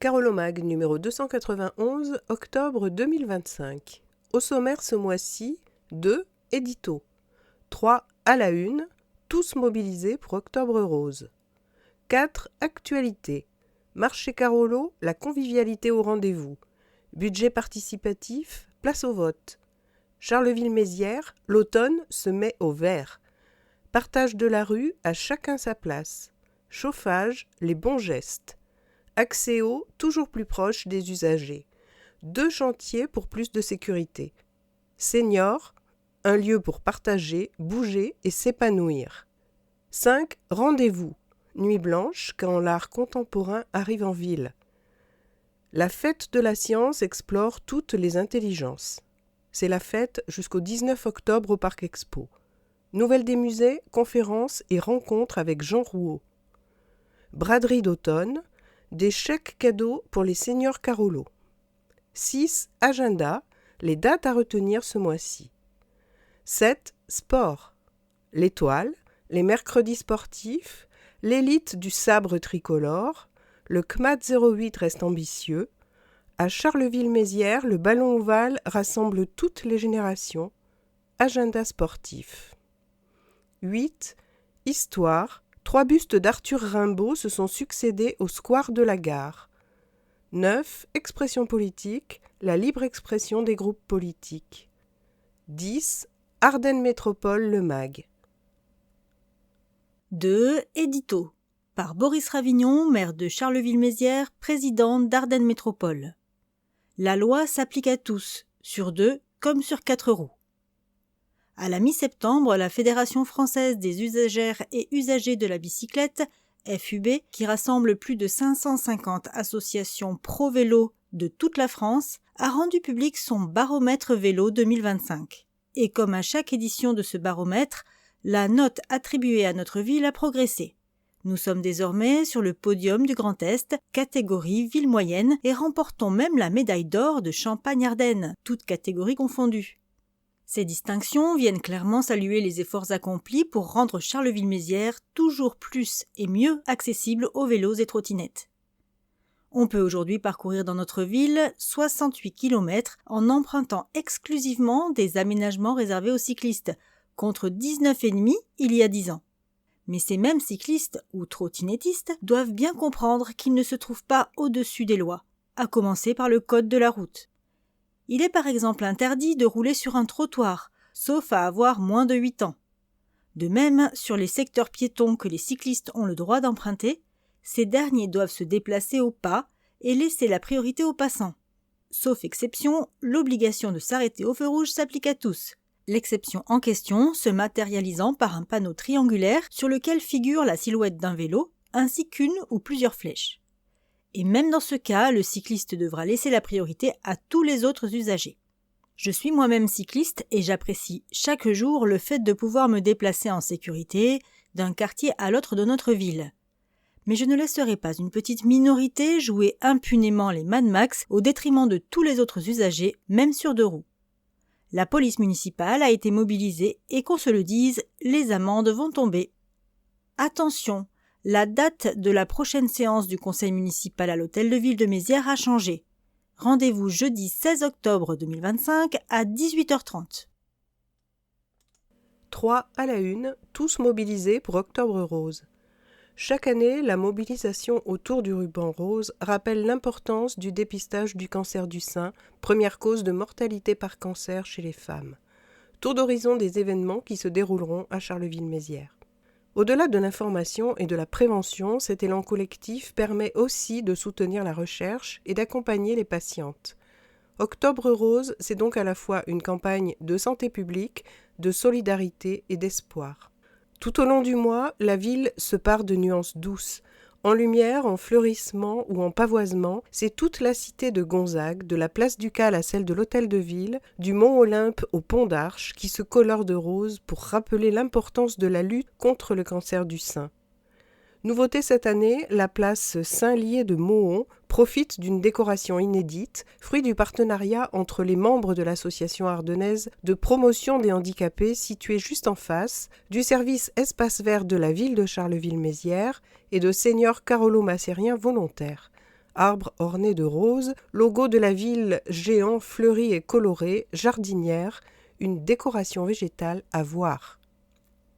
Carolomag numéro 291, octobre 2025. Au sommaire ce mois-ci, 2 éditos. 3 à la une, tous mobilisés pour Octobre Rose. 4 actualités. Marché Carolo, la convivialité au rendez-vous. Budget participatif, place au vote. Charleville-Mézières, l'automne se met au vert. Partage de la rue, à chacun sa place. Chauffage, les bons gestes. Accès eau, toujours plus proche des usagers. 2 chantiers pour plus de sécurité. Seniors, un lieu pour partager, bouger et s'épanouir. 5 rendez-vous. Nuit blanche, quand l'art contemporain arrive en ville. La fête de la science explore toutes les intelligences. C'est la fête jusqu'au 19 octobre au Parc Expo. Nouvelles des musées, conférences et rencontres avec Jean Rouault. Braderie d'automne, des chèques cadeaux pour les seniors Carolo. 6 agenda, les dates à retenir ce mois-ci. 7 sport, l'étoile, les mercredis sportifs, l'élite du sabre tricolore, le CMAT 08 reste ambitieux. À Charleville-Mézières, le ballon ovale rassemble toutes les générations. Agenda sportif. 8 histoire, 3 bustes d'Arthur Rimbaud se sont succédés au square de la Gare. 9 expression politique, la libre expression des groupes politiques. 10 Ardennes Métropole, le MAG. 2 édito par Boris Ravignon, maire de Charleville-Mézières, président d'Ardennes Métropole. La loi s'applique à tous, sur 2 comme sur 4 roues. À la mi-septembre, la Fédération française des usagères et usagers de la bicyclette, FUB, qui rassemble plus de 550 associations pro-vélo de toute la France, a rendu public son baromètre vélo 2025. Et comme à chaque édition de ce baromètre, la note attribuée à notre ville a progressé. Nous sommes désormais sur le podium du Grand Est, catégorie ville moyenne, et remportons même la médaille d'or de Champagne-Ardenne, toutes catégories confondues. Ces distinctions viennent clairement saluer les efforts accomplis pour rendre Charleville-Mézières toujours plus et mieux accessible aux vélos et trottinettes. On peut aujourd'hui parcourir dans notre ville 68 km en empruntant exclusivement des aménagements réservés aux cyclistes, contre 19,5 il y a 10 ans. Mais ces mêmes cyclistes ou trottinettistes doivent bien comprendre qu'ils ne se trouvent pas au-dessus des lois, à commencer par le code de la route. Il est par exemple interdit de rouler sur un trottoir, sauf à avoir moins de 8 ans. De même, sur les secteurs piétons que les cyclistes ont le droit d'emprunter, ces derniers doivent se déplacer au pas et laisser la priorité aux passants. Sauf exception, l'obligation de s'arrêter au feu rouge s'applique à tous. L'exception en question se matérialisant par un panneau triangulaire sur lequel figure la silhouette d'un vélo, ainsi qu'une ou plusieurs flèches. Et même dans ce cas, le cycliste devra laisser la priorité à tous les autres usagers. Je suis moi-même cycliste et j'apprécie chaque jour le fait de pouvoir me déplacer en sécurité d'un quartier à l'autre de notre ville. Mais je ne laisserai pas une petite minorité jouer impunément les Mad Max au détriment de tous les autres usagers, même sur 2 roues. La police municipale a été mobilisée et qu'on se le dise, les amendes vont tomber. Attention, la date de la prochaine séance du conseil municipal à l'hôtel de ville de Mézières a changé. Rendez-vous jeudi 16 octobre 2025 à 18h30. 3 à la une, tous mobilisés pour Octobre Rose. Chaque année, la mobilisation autour du ruban rose rappelle l'importance du dépistage du cancer du sein, première cause de mortalité par cancer chez les femmes. Tour d'horizon des événements qui se dérouleront à Charleville-Mézières. Au-delà de l'information et de la prévention, cet élan collectif permet aussi de soutenir la recherche et d'accompagner les patientes. Octobre Rose, c'est donc à la fois une campagne de santé publique, de solidarité et d'espoir. Tout au long du mois, la ville se pare de nuances douces. En lumière, en fleurissement ou en pavoisement, c'est toute la cité de Gonzague, de la place Ducale à celle de l'hôtel de ville, du Mont Olympe au pont d'Arche, qui se colore de rose pour rappeler l'importance de la lutte contre le cancer du sein. Nouveauté cette année, la place Saint-Lié de Mohon profite d'une décoration inédite, fruit du partenariat entre les membres de l'association ardennaise de promotion des handicapés située juste en face, du service espace vert de la ville de Charleville-Mézières et de seniors Carolo-Massériens volontaires. arbre orné de roses, logo de la ville géant fleuri et coloré, jardinière, une décoration végétale à voir.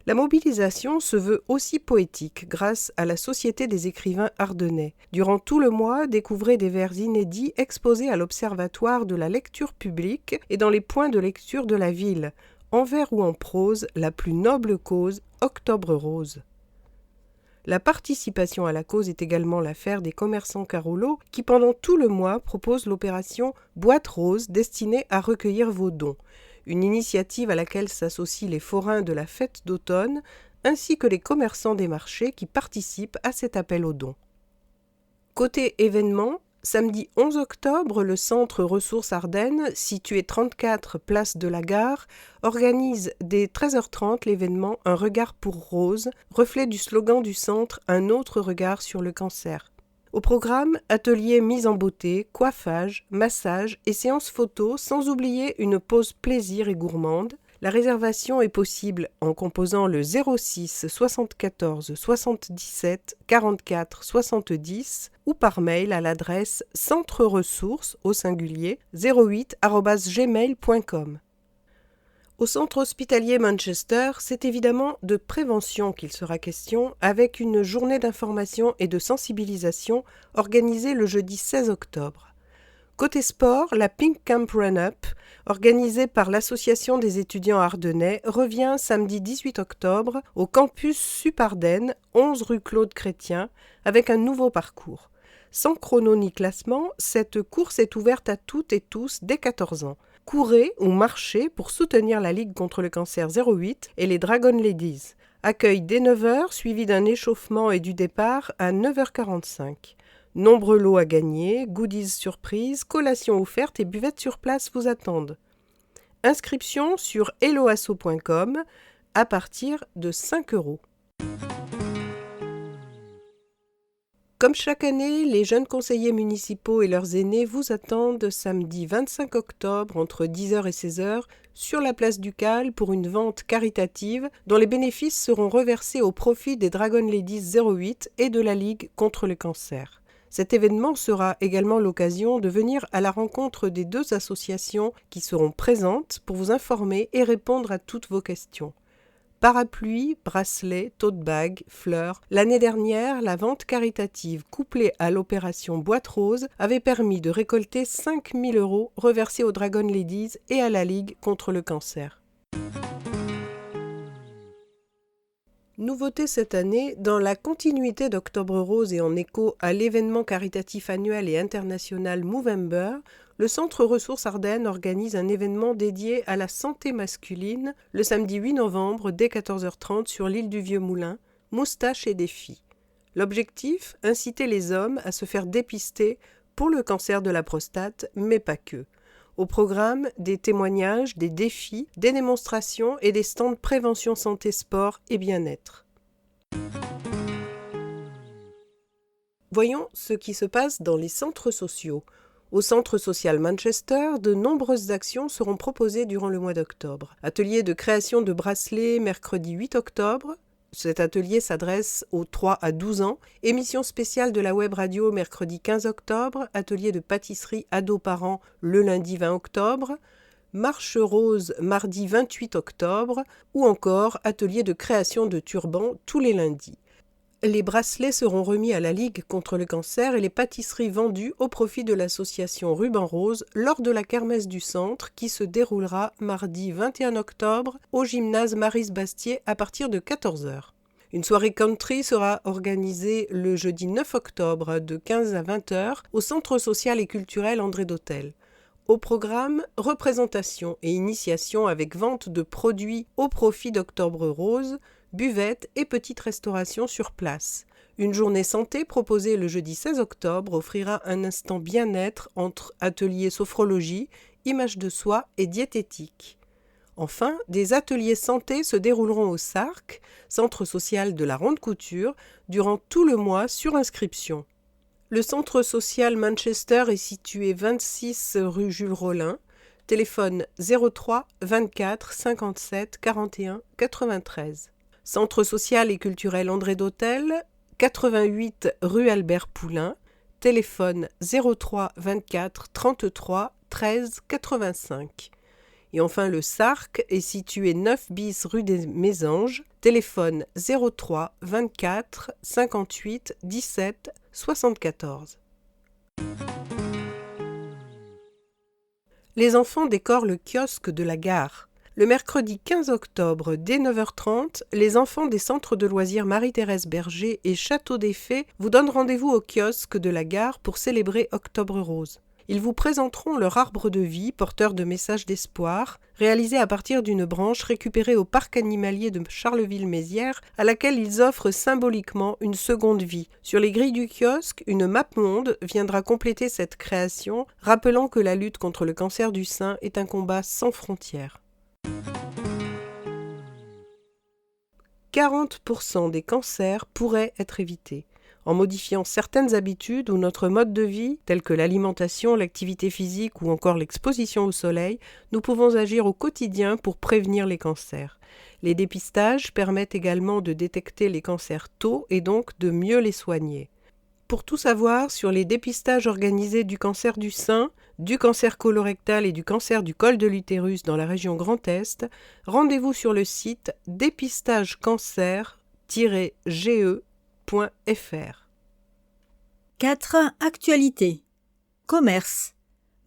La mobilisation se veut aussi poétique grâce à la Société des écrivains ardennais. Durant tout le mois, découvrez des vers inédits exposés à l'Observatoire de la lecture publique et dans les points de lecture de la ville. En vers ou en prose, la plus noble cause, Octobre Rose. La participation à la cause est également l'affaire des commerçants Carolo qui pendant tout le mois proposent l'opération Boîte Rose destinée à recueillir vos dons. Une initiative à laquelle s'associent les forains de la fête d'automne, ainsi que les commerçants des marchés qui participent à cet appel aux dons. Côté événements, samedi 11 octobre, le Centre Ressources Ardennes, situé 34 place de la Gare, organise dès 13h30 l'événement Un regard pour Rose, reflet du slogan du centre Un autre regard sur le cancer. Au programme, ateliers mise en beauté, coiffage, massage et séances photos, sans oublier une pause plaisir et gourmande. La réservation est possible en composant le 06 74 77 44 70 ou par mail à l'adresse centre-ressources au singulier 08@gmail.com. Au centre hospitalier Manchester, c'est évidemment de prévention qu'il sera question avec une journée d'information et de sensibilisation organisée le jeudi 16 octobre. Côté sport, la Pink Camp Run-Up, organisée par l'Association des étudiants ardennais, revient samedi 18 octobre au campus Sup-Ardennes, 11 rue Claude Chrétien, avec un nouveau parcours. Sans chrono ni classement, cette course est ouverte à toutes et tous dès 14 ans. Courez ou marchez pour soutenir la Ligue contre le cancer 08 et les Dragon Ladies. Accueil dès 9h, suivi d'un échauffement et du départ à 9h45. Nombreux lots à gagner, goodies surprises, collations offertes et buvettes sur place vous attendent. Inscription sur helloasso.com à partir de 5 €. Comme chaque année, les jeunes conseillers municipaux et leurs aînés vous attendent samedi 25 octobre entre 10h et 16h sur la place du Cal pour une vente caritative dont les bénéfices seront reversés au profit des Dragon Ladies 08 et de la Ligue contre le cancer. Cet événement sera également l'occasion de venir à la rencontre des deux associations qui seront présentes pour vous informer et répondre à toutes vos questions. Parapluies, bracelets, tote bag, fleurs. L'année dernière, la vente caritative couplée à l'opération Boîte Rose avait permis de récolter 5 000 € reversés aux Dragon Ladies et à la Ligue contre le cancer. Nouveauté cette année, dans la continuité d'Octobre Rose et en écho à l'événement caritatif annuel et international Movember, le Centre Ressources Ardennes organise un événement dédié à la santé masculine le samedi 8 novembre dès 14h30 sur l'île du Vieux-Moulin, Moustache et défis. L'objectif, inciter les hommes à se faire dépister pour le cancer de la prostate, mais pas que. Au programme, des témoignages, des défis, des démonstrations et des stands prévention santé sport et bien-être. Voyons ce qui se passe dans les centres sociaux. Au Centre social Manchester, de nombreuses actions seront proposées durant le mois d'octobre. Atelier de création de bracelets mercredi 8 octobre. Cet atelier s'adresse aux 3 à 12 ans. Émission spéciale de la web radio mercredi 15 octobre. Atelier de pâtisserie ados-parents le lundi 20 octobre. Marche rose mardi 28 octobre. Ou encore atelier de création de turbans tous les lundis. Les bracelets seront remis à la Ligue contre le cancer et les pâtisseries vendues au profit de l'association Ruban Rose lors de la kermesse du centre qui se déroulera mardi 21 octobre au gymnase Maryse Bastier à partir de 14h. Une soirée country sera organisée le jeudi 9 octobre de 15 à 20h au centre social et culturel André d'Hôtel. Au programme, représentation et initiation avec vente de produits au profit d'Octobre Rose, buvette et petite restauration sur place. Une journée santé proposée le jeudi 16 octobre offrira un instant bien-être entre ateliers sophrologie, image de soi et diététique. Enfin, des ateliers santé se dérouleront au SARC, Centre social de la Ronde Couture, durant tout le mois sur inscription. Le centre social Manchester est situé 26 rue Jules Rollin, téléphone 03 24 57 41 93. Centre social et culturel André d'Hôtel, 88 rue Albert Poulain, téléphone 03 24 33 13 85. Et enfin, le SARC est situé 9 bis rue des Mésanges, téléphone 03 24 58 17 74. Les enfants décorent le kiosque de la gare. Le mercredi 15 octobre, dès 9h30, les enfants des centres de loisirs Marie-Thérèse Berger et Château des Fées vous donnent rendez-vous au kiosque de la gare pour célébrer Octobre Rose. Ils vous présenteront leur arbre de vie, porteur de messages d'espoir, réalisé à partir d'une branche récupérée au parc animalier de Charleville-Mézières, à laquelle ils offrent symboliquement une seconde vie. Sur les grilles du kiosque, une map monde viendra compléter cette création, rappelant que la lutte contre le cancer du sein est un combat sans frontières. 40% des cancers pourraient être évités. En modifiant certaines habitudes ou notre mode de vie, tels que l'alimentation, l'activité physique ou encore l'exposition au soleil, nous pouvons agir au quotidien pour prévenir les cancers. Les dépistages permettent également de détecter les cancers tôt et donc de mieux les soigner. Pour tout savoir sur les dépistages organisés du cancer du sein, du cancer colorectal et du cancer du col de l'utérus dans la région Grand Est, rendez-vous sur le site dépistagecancer-ge.fr. 4. Actualité. Commerce.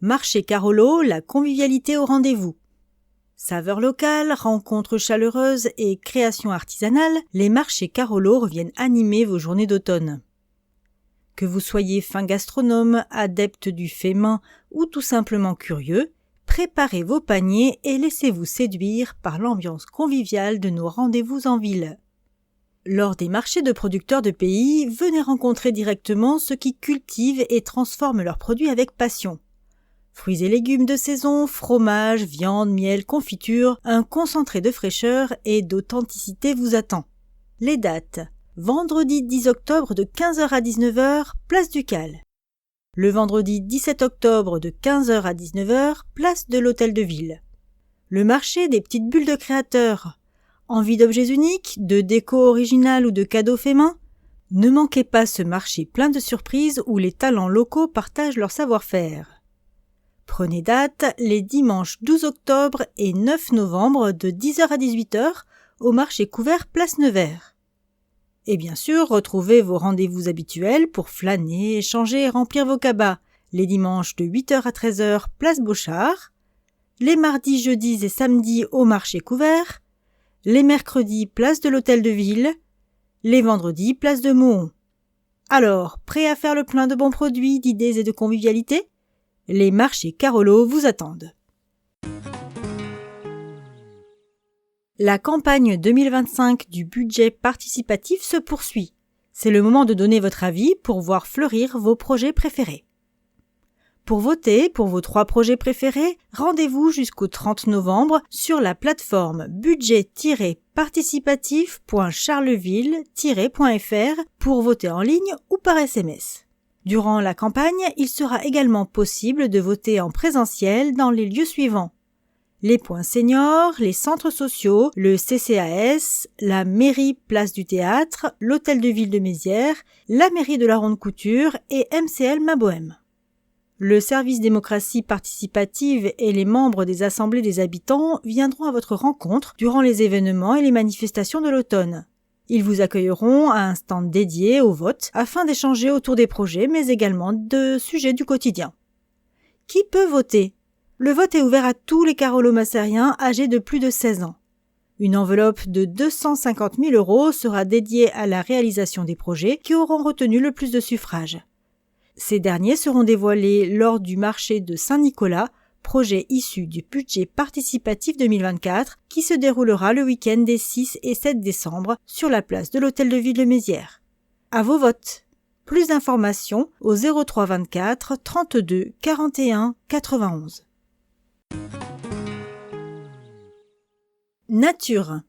Marché Carolo, la convivialité au rendez-vous. Saveurs locales, rencontres chaleureuses et créations artisanales, les marchés Carolo reviennent animer vos journées d'automne. Que vous soyez fin gastronome, adepte du fait main ou tout simplement curieux, préparez vos paniers et laissez-vous séduire par l'ambiance conviviale de nos rendez-vous en ville. Lors des marchés de producteurs de pays, venez rencontrer directement ceux qui cultivent et transforment leurs produits avec passion. Fruits et légumes de saison, fromage, viande, miel, confiture, un concentré de fraîcheur et d'authenticité vous attend. Les dates. Vendredi 10 octobre de 15h à 19h, place du Cal. Le vendredi 17 octobre de 15h à 19h, place de l'Hôtel de Ville. Le marché des petites bulles de créateurs. Envie d'objets uniques, de déco originale ou de cadeaux faits main? Ne manquez pas ce marché plein de surprises où les talents locaux partagent leur savoir-faire. Prenez date les dimanches 12 octobre et 9 novembre de 10h à 18h au marché couvert place Nevers. Et bien sûr, retrouvez vos rendez-vous habituels pour flâner, échanger et remplir vos cabas. Les dimanches de 8h à 13h, place Beauchard. Les mardis, jeudis et samedis au marché couvert. Les mercredis, place de l'Hôtel de Ville. Les vendredis, place de Mohon. Alors, prêt à faire le plein de bons produits, d'idées et de convivialité? Les marchés Carolo vous attendent. La campagne 2025 du budget participatif se poursuit. C'est le moment de donner votre avis pour voir fleurir vos projets préférés. Pour voter pour vos 3 projets préférés, rendez-vous jusqu'au 30 novembre sur la plateforme budget-participatif.charleville-fr pour voter en ligne ou par SMS. Durant la campagne, il sera également possible de voter en présentiel dans les lieux suivants: les points seniors, les centres sociaux, le CCAS, la mairie place du théâtre, l'hôtel de ville de Mézières, la mairie de la Ronde Couture et MCL Mabohem. Le service démocratie participative et les membres des assemblées des habitants viendront à votre rencontre durant les événements et les manifestations de l'automne. Ils vous accueilleront à un stand dédié au vote afin d'échanger autour des projets mais également de sujets du quotidien. Qui peut voter ? Le vote est ouvert à tous les carolo-massériens âgés de plus de 16 ans. Une enveloppe de 250 000 € sera dédiée à la réalisation des projets qui auront retenu le plus de suffrages. Ces derniers seront dévoilés lors du marché de Saint-Nicolas, projet issu du budget participatif 2024 qui se déroulera le week-end des 6 et 7 décembre sur la place de l'Hôtel de Ville de Mézières. À vos votes. Plus d'informations au 03 24 32 41 91. Nature.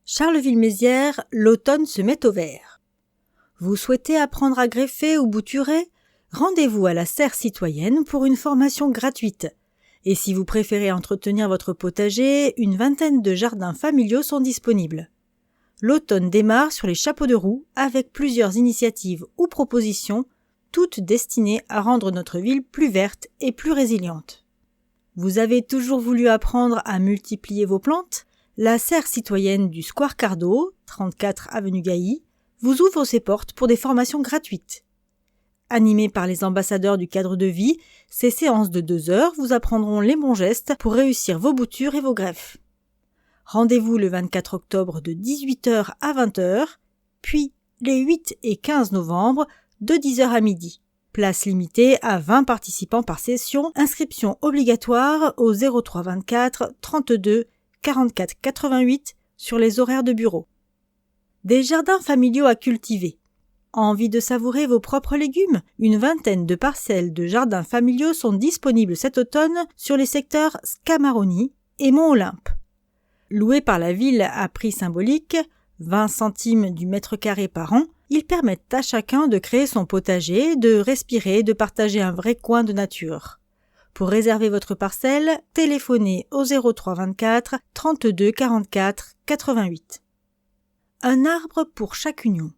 Charleville-Mézières, l'automne se met au vert. Vous souhaitez apprendre à greffer ou bouturer? Rendez-vous à la serre citoyenne pour une formation gratuite. Et si vous préférez entretenir votre potager, une vingtaine de jardins familiaux sont disponibles. L'automne démarre sur les chapeaux de roue avec plusieurs initiatives ou propositions toutes destinées à rendre notre ville plus verte et plus résiliente. Vous avez toujours voulu apprendre à multiplier vos plantes? La serre citoyenne du Square Cardo, 34 avenue Gailly, vous ouvre ses portes pour des formations gratuites. Animées par les ambassadeurs du cadre de vie, ces séances de 2 heures vous apprendront les bons gestes pour réussir vos boutures et vos greffes. Rendez-vous le 24 octobre de 18h à 20h, puis les 8 et 15 novembre de 10h à midi. Place limitée à 20 participants par session, inscription obligatoire au 03 24 32 44 88 sur les horaires de bureau. Des jardins familiaux à cultiver. Envie de savourer vos propres légumes? Une vingtaine de parcelles de jardins familiaux sont disponibles cet automne sur les secteurs Scamaroni et Mont-Olympe. Loués par la ville à prix symbolique, 20 centimes du mètre carré par an, ils permettent à chacun de créer son potager, de respirer et de partager un vrai coin de nature. Pour réserver votre parcelle, téléphonez au 03 24 32 44 88. Un arbre pour chaque union.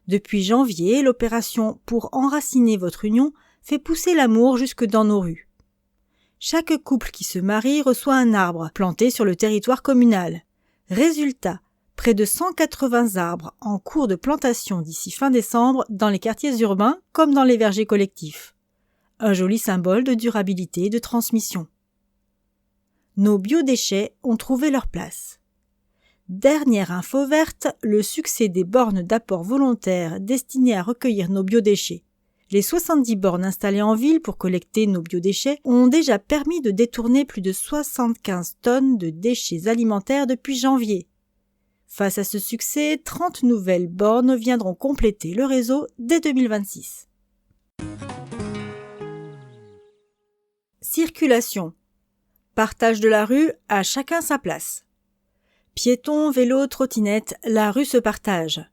Depuis janvier, l'opération pour enraciner votre union fait pousser l'amour jusque dans nos rues. Chaque couple qui se marie reçoit un arbre planté sur le territoire communal. Résultat, près de 180 arbres en cours de plantation d'ici fin décembre dans les quartiers urbains comme dans les vergers collectifs. Un joli symbole de durabilité et de transmission. Nos biodéchets ont trouvé leur place. Dernière info verte, le succès des bornes d'apport volontaire destinées à recueillir nos biodéchets. Les 70 bornes installées en ville pour collecter nos biodéchets ont déjà permis de détourner plus de 75 tonnes de déchets alimentaires depuis janvier. Face à ce succès, 30 nouvelles bornes viendront compléter le réseau dès 2026. Circulation. Partage de la rue, à chacun sa place. Piétons, vélos, trottinettes, la rue se partage.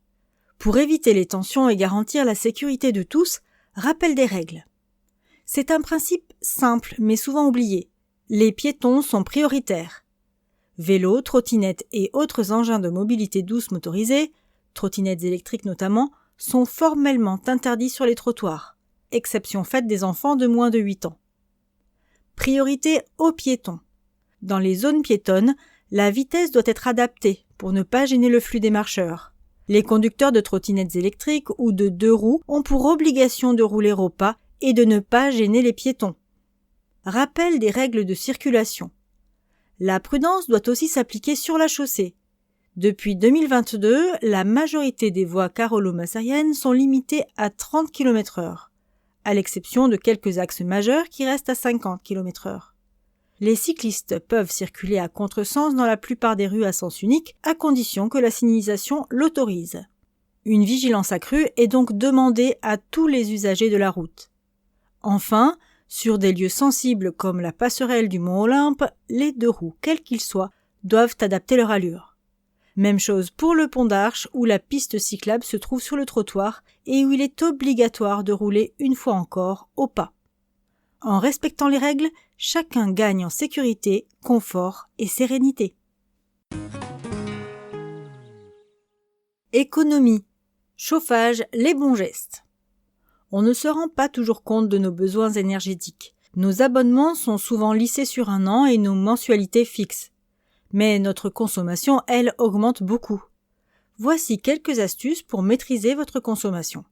Pour éviter les tensions et garantir la sécurité de tous, rappel des règles. C'est un principe simple mais souvent oublié. Les piétons sont prioritaires. Vélos, trottinettes et autres engins de mobilité douce motorisés, trottinettes électriques notamment, sont formellement interdits sur les trottoirs, exception faite des enfants de moins de 8 ans. Priorité aux piétons. Dans les zones piétonnes, la vitesse doit être adaptée pour ne pas gêner le flux des marcheurs. Les conducteurs de trottinettes électriques ou de 2 roues ont pour obligation de rouler au pas et de ne pas gêner les piétons. Rappel des règles de circulation. La prudence doit aussi s'appliquer sur la chaussée. Depuis 2022, la majorité des voies carolo-massariennes sont limitées à 30 km/h, à l'exception de quelques axes majeurs qui restent à 50 km/h. Les cyclistes peuvent circuler à contresens dans la plupart des rues à sens unique, à condition que la signalisation l'autorise. Une vigilance accrue est donc demandée à tous les usagers de la route. Enfin, sur des lieux sensibles comme la passerelle du Mont-Olympe, les 2 roues, quels qu'ils soient, doivent adapter leur allure. Même chose pour le pont d'Arche où la piste cyclable se trouve sur le trottoir et où il est obligatoire de rouler une fois encore au pas. En respectant les règles, chacun gagne en sécurité, confort et sérénité. Économie. Chauffage, les bons gestes. On ne se rend pas toujours compte de nos besoins énergétiques. Nos abonnements sont souvent lissés sur un an et nos mensualités fixes. Mais notre consommation, elle, augmente beaucoup. Voici quelques astuces pour maîtriser votre consommation.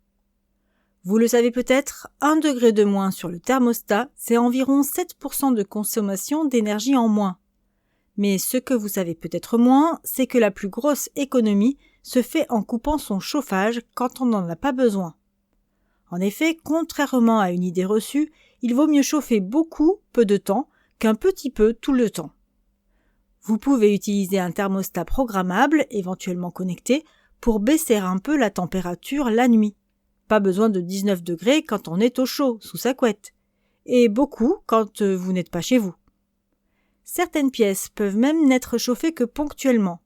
Vous le savez peut-être, 1 degré de moins sur le thermostat, c'est environ 7% de consommation d'énergie en moins. Mais ce que vous savez peut-être moins, c'est que la plus grosse économie se fait en coupant son chauffage quand on n'en a pas besoin. En effet, contrairement à une idée reçue, il vaut mieux chauffer beaucoup, peu de temps, qu'un petit peu tout le temps. Vous pouvez utiliser un thermostat programmable, éventuellement connecté, pour baisser un peu la température la nuit. Pas besoin de 19 degrés quand on est au chaud, sous sa couette. Et beaucoup quand vous n'êtes pas chez vous. Certaines pièces peuvent même n'être chauffées que ponctuellement.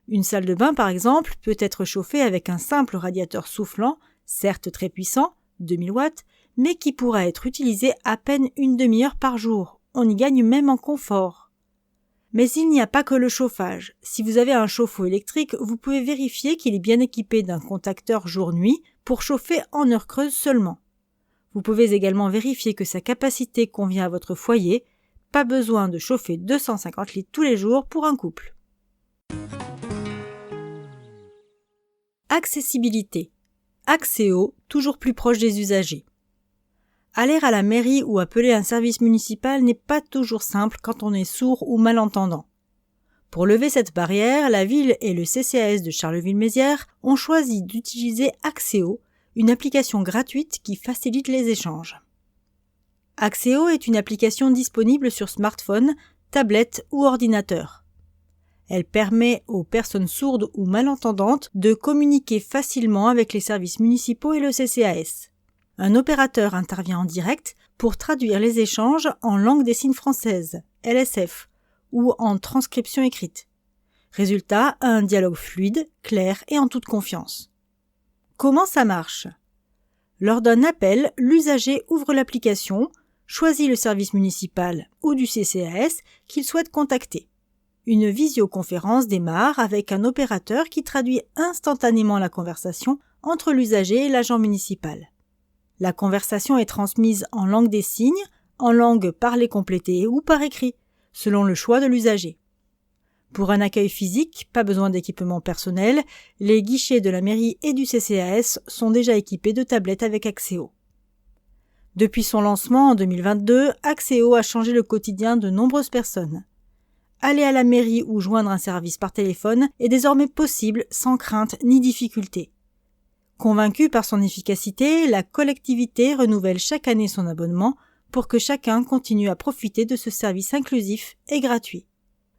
Une salle de bain, par exemple, peut être chauffée avec un simple radiateur soufflant, certes très puissant, 2000 watts, mais qui pourra être utilisé à peine une demi-heure par jour. On y gagne même en confort. Mais il n'y a pas que le chauffage. Si vous avez un chauffe-eau électrique, vous pouvez vérifier qu'il est bien équipé d'un contacteur jour-nuit pour chauffer en heure creuse seulement. Vous pouvez également vérifier que sa capacité convient à votre foyer. Pas besoin de chauffer 250 litres tous les jours pour un couple. Accessibilité. Axéo, toujours plus proche des usagers. Aller à la mairie ou appeler un service municipal n'est pas toujours simple quand on est sourd ou malentendant. Pour lever cette barrière, la ville et le CCAS de Charleville-Mézières ont choisi d'utiliser Axéo, une application gratuite qui facilite les échanges. Axéo est une application disponible sur smartphone, tablette ou ordinateur. Elle permet aux personnes sourdes ou malentendantes de communiquer facilement avec les services municipaux et le CCAS. Un opérateur intervient en direct pour traduire les échanges en langue des signes française, LSF, ou en transcription écrite. Résultat, un dialogue fluide, clair et en toute confiance. Comment ça marche ? Lors d'un appel, l'usager ouvre l'application, choisit le service municipal ou du CCAS qu'il souhaite contacter. Une visioconférence démarre avec un opérateur qui traduit instantanément la conversation entre l'usager et l'agent municipal. La conversation est transmise en langue des signes, en langue parlée complétée ou par écrit, selon le choix de l'usager. Pour un accueil physique, pas besoin d'équipement personnel, les guichets de la mairie et du CCAS sont déjà équipés de tablettes avec Axéo. Depuis son lancement en 2022, Axéo a changé le quotidien de nombreuses personnes. Aller à la mairie ou joindre un service par téléphone est désormais possible sans crainte ni difficulté. Convaincue par son efficacité, la collectivité renouvelle chaque année son abonnement pour que chacun continue à profiter de ce service inclusif et gratuit.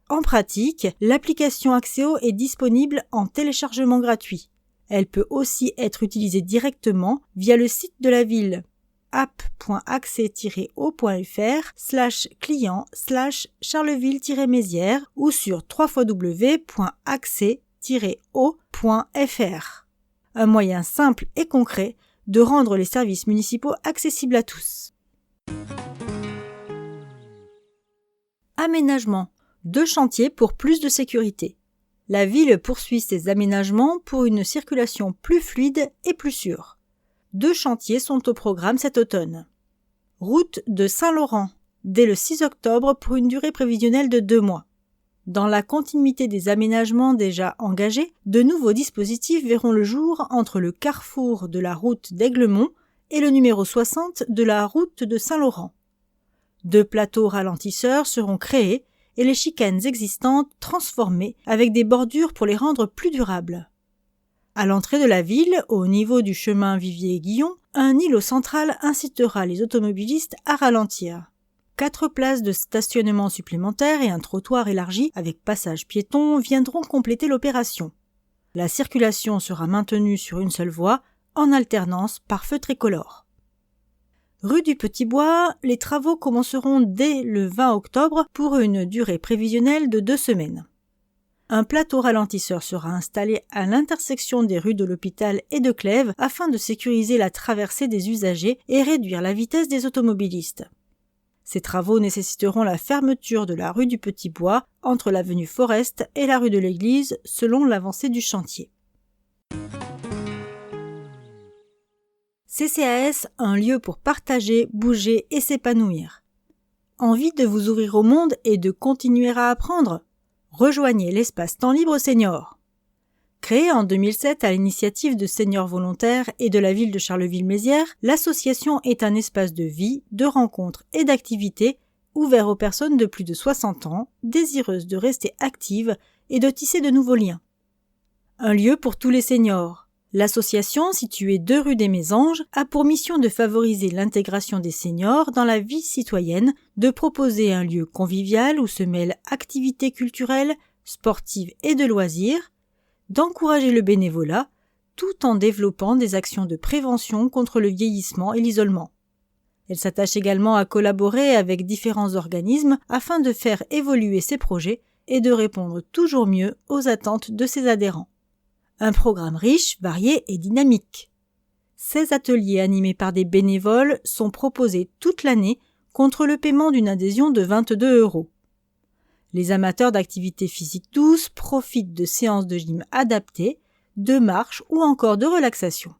En pratique, l'application Axéo est disponible en téléchargement gratuit. Elle peut aussi être utilisée directement via le site de la ville app.axé-o.fr/client/Charleville-Mézières ou sur www.axé-o.fr. Un moyen simple et concret de rendre les services municipaux accessibles à tous. Aménagement. 2 chantiers pour plus de sécurité. La ville poursuit ses aménagements pour une circulation plus fluide et plus sûre. 2 chantiers sont au programme cet automne. Route de Saint-Laurent, dès le 6 octobre pour une durée prévisionnelle de 2 mois. Dans la continuité des aménagements déjà engagés, de nouveaux dispositifs verront le jour entre le carrefour de la route d'Aiglemont et le numéro 60 de la route de Saint-Laurent. 2 plateaux ralentisseurs seront créés et les chicanes existantes transformées avec des bordures pour les rendre plus durables. À l'entrée de la ville, au niveau du chemin Vivier-Guillon, un îlot central incitera les automobilistes à ralentir. 4 places de stationnement supplémentaires et un trottoir élargi avec passage piéton viendront compléter l'opération. La circulation sera maintenue sur une seule voie, en alternance par feu tricolore. Rue du Petit Bois, les travaux commenceront dès le 20 octobre pour une durée prévisionnelle de 2 semaines. Un plateau ralentisseur sera installé à l'intersection des rues de l'Hôpital et de Clèves afin de sécuriser la traversée des usagers et réduire la vitesse des automobilistes. Ces travaux nécessiteront la fermeture de la rue du Petit Bois entre l'avenue Forest et la rue de l'Église selon l'avancée du chantier. CCAS, un lieu pour partager, bouger et s'épanouir. Envie de vous ouvrir au monde et de continuer à apprendre ? Rejoignez l'espace temps libre senior. Créée en 2007 à l'initiative de seniors volontaires et de la ville de Charleville-Mézières, l'association est un espace de vie, de rencontres et d'activités ouvert aux personnes de plus de 60 ans, désireuses de rester actives et de tisser de nouveaux liens. Un lieu pour tous les seniors. L'association, située 2 rue des Mésanges, a pour mission de favoriser l'intégration des seniors dans la vie citoyenne, de proposer un lieu convivial où se mêlent activités culturelles, sportives et de loisirs, d'encourager le bénévolat, tout en développant des actions de prévention contre le vieillissement et l'isolement. Elle s'attache également à collaborer avec différents organismes afin de faire évoluer ses projets et de répondre toujours mieux aux attentes de ses adhérents. Un programme riche, varié et dynamique. 16 ateliers animés par des bénévoles sont proposés toute l'année contre le paiement d'une adhésion de 22 €. Les amateurs d'activités physiques douces profitent de séances de gym adaptées, de marche ou encore de relaxation.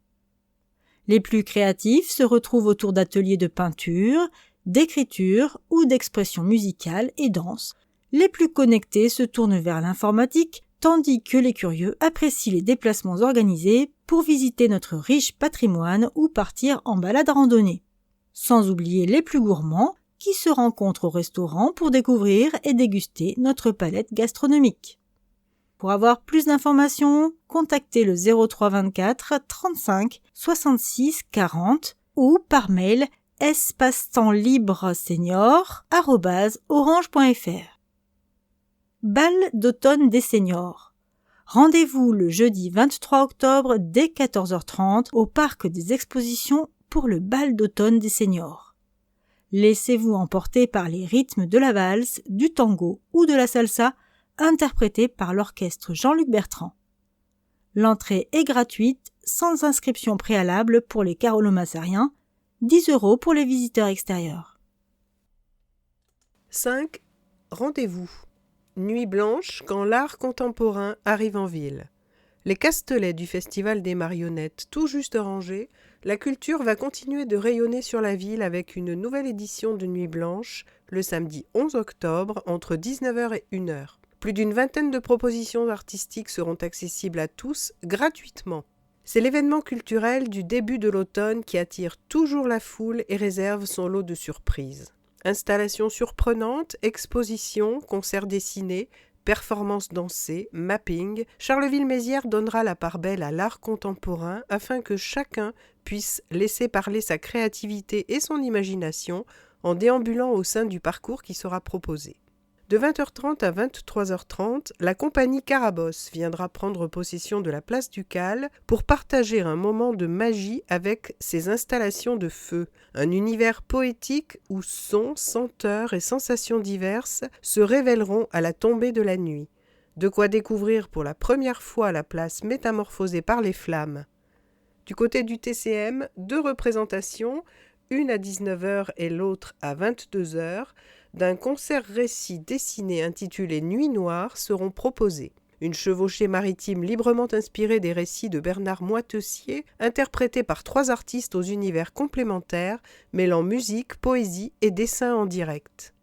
Les plus créatifs se retrouvent autour d'ateliers de peinture, d'écriture ou d'expression musicale et danse. Les plus connectés se tournent vers l'informatique, tandis que les curieux apprécient les déplacements organisés pour visiter notre riche patrimoine ou partir en balade randonnée. Sans oublier les plus gourmands qui se rencontrent au restaurant pour découvrir et déguster notre palette gastronomique. Pour avoir plus d'informations, contactez le 03 24 35 66 40 ou par mail espacetemplibresenior@orange.fr. Bal d'automne des seniors. Rendez-vous le jeudi 23 octobre dès 14h30 au parc des expositions pour le bal d'automne des seniors. Laissez-vous emporter par les rythmes de la valse, du tango ou de la salsa interprétés par l'orchestre Jean-Luc Bertrand. L'entrée est gratuite, sans inscription préalable pour les carolomassariens, 10 € pour les visiteurs extérieurs. 5. Rendez-vous. Nuit blanche quand l'art contemporain arrive en ville. Les castelets du Festival des marionnettes tout juste rangés, la culture va continuer de rayonner sur la ville avec une nouvelle édition de Nuit blanche le samedi 11 octobre entre 19h et 1h. Plus d'une vingtaine de propositions artistiques seront accessibles à tous gratuitement. C'est l'événement culturel du début de l'automne qui attire toujours la foule et réserve son lot de surprises. Installations surprenantes, expositions, concerts dessinés, performances dansées, mapping, Charleville-Mézières donnera la part belle à l'art contemporain afin que chacun puisse laisser parler sa créativité et son imagination en déambulant au sein du parcours qui sera proposé. De 20h30 à 23h30, la compagnie Carabosse viendra prendre possession de la place Ducale pour partager un moment de magie avec ses installations de feu, un univers poétique où sons, senteurs et sensations diverses se révéleront à la tombée de la nuit. De quoi découvrir pour la première fois la place métamorphosée par les flammes. Du côté du TCM, 2 représentations, une à 19h et l'autre à 22h, d'un concert-récit dessiné intitulé Nuit noire seront proposés. Une chevauchée maritime librement inspirée des récits de Bernard Moitessier, interprétée par 3 artistes aux univers complémentaires, mêlant musique, poésie et dessin en direct.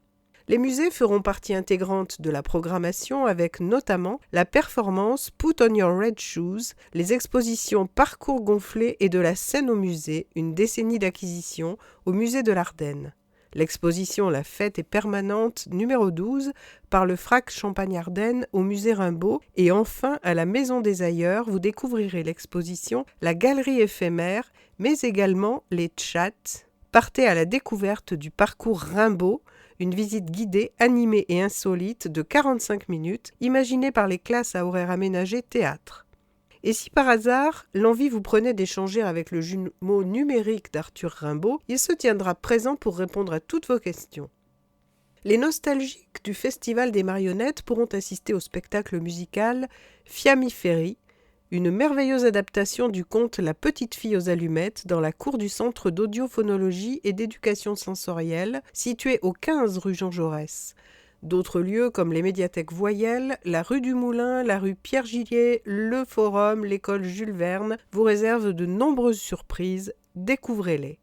Les musées feront partie intégrante de la programmation avec notamment la performance Put on your red shoes, les expositions Parcours gonflé et de la scène au musée, une décennie d'acquisition au musée de l'Ardenne. L'exposition La Fête est permanente numéro 12 par le FRAC Champagne-Ardenne au musée Rimbaud et enfin à la Maison des Ailleurs, vous découvrirez l'exposition La Galerie éphémère mais également les chats. Partez à la découverte du parcours Rimbaud, une visite guidée, animée et insolite de 45 minutes, imaginée par les classes à horaires aménagés théâtre. Et si par hasard, l'envie vous prenait d'échanger avec le jumeau numérique d'Arthur Rimbaud, il se tiendra présent pour répondre à toutes vos questions. Les nostalgiques du Festival des marionnettes pourront assister au spectacle musical Fiammiférie, une merveilleuse adaptation du conte La petite fille aux allumettes dans la cour du Centre d'audiophonologie et d'éducation sensorielle, situé au 15 rue Jean Jaurès. D'autres lieux comme les médiathèques Voyelles, la rue du Moulin, la rue Pierre-Gillier, le Forum, l'école Jules Verne vous réservent de nombreuses surprises, découvrez-les.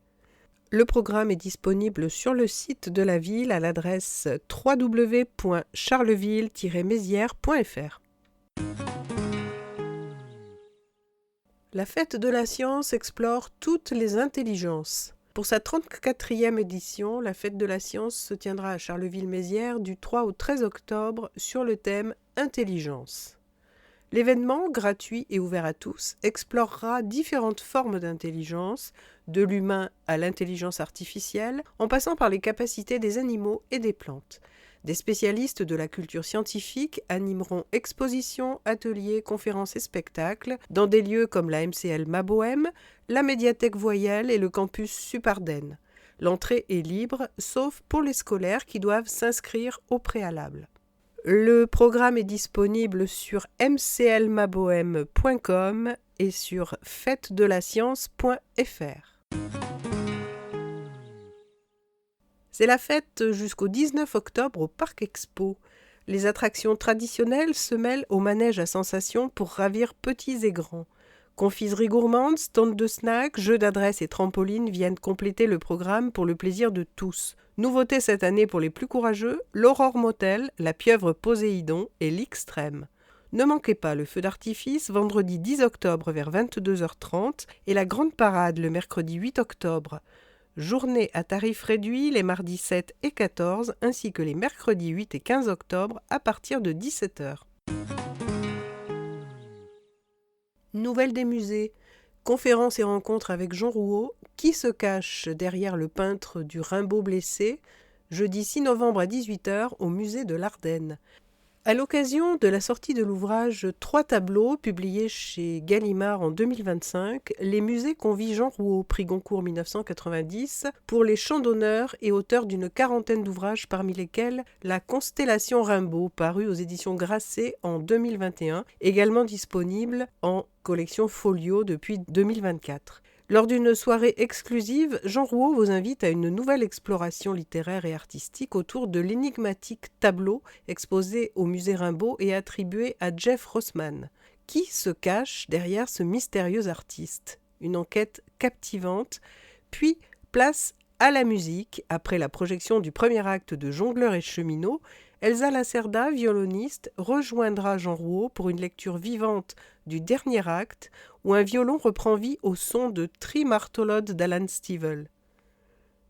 Le programme est disponible sur le site de la ville à l'adresse www.charleville-mézières.fr. La fête de la science explore toutes les intelligences. Pour sa 34e édition, la Fête de la Science se tiendra à Charleville-Mézières du 3 au 13 octobre sur le thème Intelligence. L'événement, gratuit et ouvert à tous, explorera différentes formes d'intelligence, de l'humain à l'intelligence artificielle, en passant par les capacités des animaux et des plantes. Des spécialistes de la culture scientifique animeront expositions, ateliers, conférences et spectacles dans des lieux comme la MCL Mabohem, la médiathèque Voyelle et le campus Supardenne. L'entrée est libre, sauf pour les scolaires qui doivent s'inscrire au préalable. Le programme est disponible sur mclmabohem.com et sur fêtedelascience.fr. C'est la fête jusqu'au 19 octobre au Parc Expo. Les attractions traditionnelles se mêlent au manège à sensations pour ravir petits et grands. Confiserie gourmande, stand de snacks, jeux d'adresse et trampoline viennent compléter le programme pour le plaisir de tous. Nouveauté cette année pour les plus courageux, l'Aurore Motel, la pieuvre Poséidon et l'Extrême. Ne manquez pas le feu d'artifice vendredi 10 octobre vers 22h30 et la grande parade le mercredi 8 octobre. Journée à tarif réduit les mardis 7 et 14 ainsi que les mercredis 8 et 15 octobre à partir de 17h. Nouvelles des musées, conférences et rencontres avec Jean Rouault, qui se cache derrière le peintre du Rimbaud blessé, jeudi 6 novembre à 18h au musée de l'Ardenne. À l'occasion de la sortie de l'ouvrage 3 tableaux, publié chez Gallimard en 2025, les musées convient Jean Rouault, prix Goncourt 1990, pour les chants d'honneur et auteur d'une quarantaine d'ouvrages parmi lesquels La Constellation Rimbaud, paru aux éditions Grasset en 2021, également disponible en collection Folio depuis 2024. Lors d'une soirée exclusive, Jean Rouault vous invite à une nouvelle exploration littéraire et artistique autour de l'énigmatique tableau exposé au musée Rimbaud et attribué à Jeff Rossman. Qui se cache derrière ce mystérieux artiste ? Une enquête captivante, puis place à la musique. Après la projection du premier acte de Jongleurs et Cheminots, Elsa Lacerda, violoniste, rejoindra Jean Rouault pour une lecture vivante du dernier acte où un violon reprend vie au son de Trimartolode d'Alan Stivell.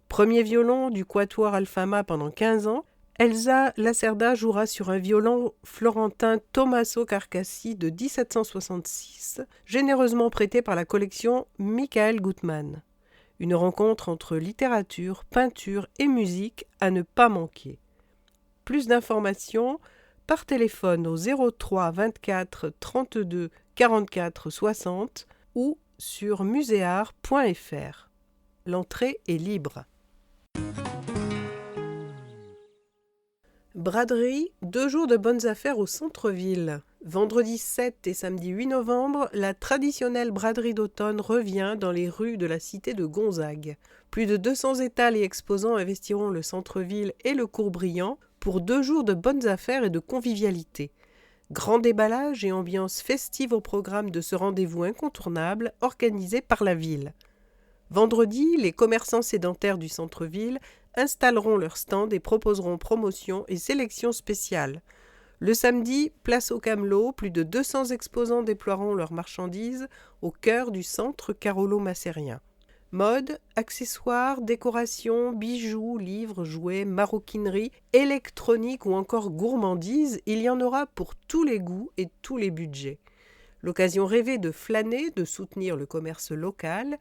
Premier violon du quatuor Alfama pendant 15 ans, Elsa Lacerda jouera sur un violon florentin Tommaso Carcassi de 1766, généreusement prêté par la collection Michael Gutmann. Une rencontre entre littérature, peinture et musique à ne pas manquer. Plus d'informations par téléphone au 03 24 32 44 60 ou sur muséart.fr. L'entrée est libre. Braderie, 2 jours de bonnes affaires au centre-ville. Vendredi 7 et samedi 8 novembre, la traditionnelle braderie d'automne revient dans les rues de la cité de Gonzague. Plus de 200 étals et exposants investiront le centre-ville et le cours Briand pour 2 jours de bonnes affaires et de convivialité. Grand déballage et ambiance festive au programme de ce rendez-vous incontournable organisé par la ville. Vendredi, les commerçants sédentaires du centre-ville installeront leurs stands et proposeront promotions et sélections spéciales. Le samedi, place au Camelot, plus de 200 exposants déploieront leurs marchandises au cœur du centre carolo-massérien. Mode, accessoires, décorations, bijoux, livres, jouets, maroquinerie, électronique ou encore gourmandise, il y en aura pour tous les goûts et tous les budgets. L'occasion rêvée de flâner, de soutenir le commerce local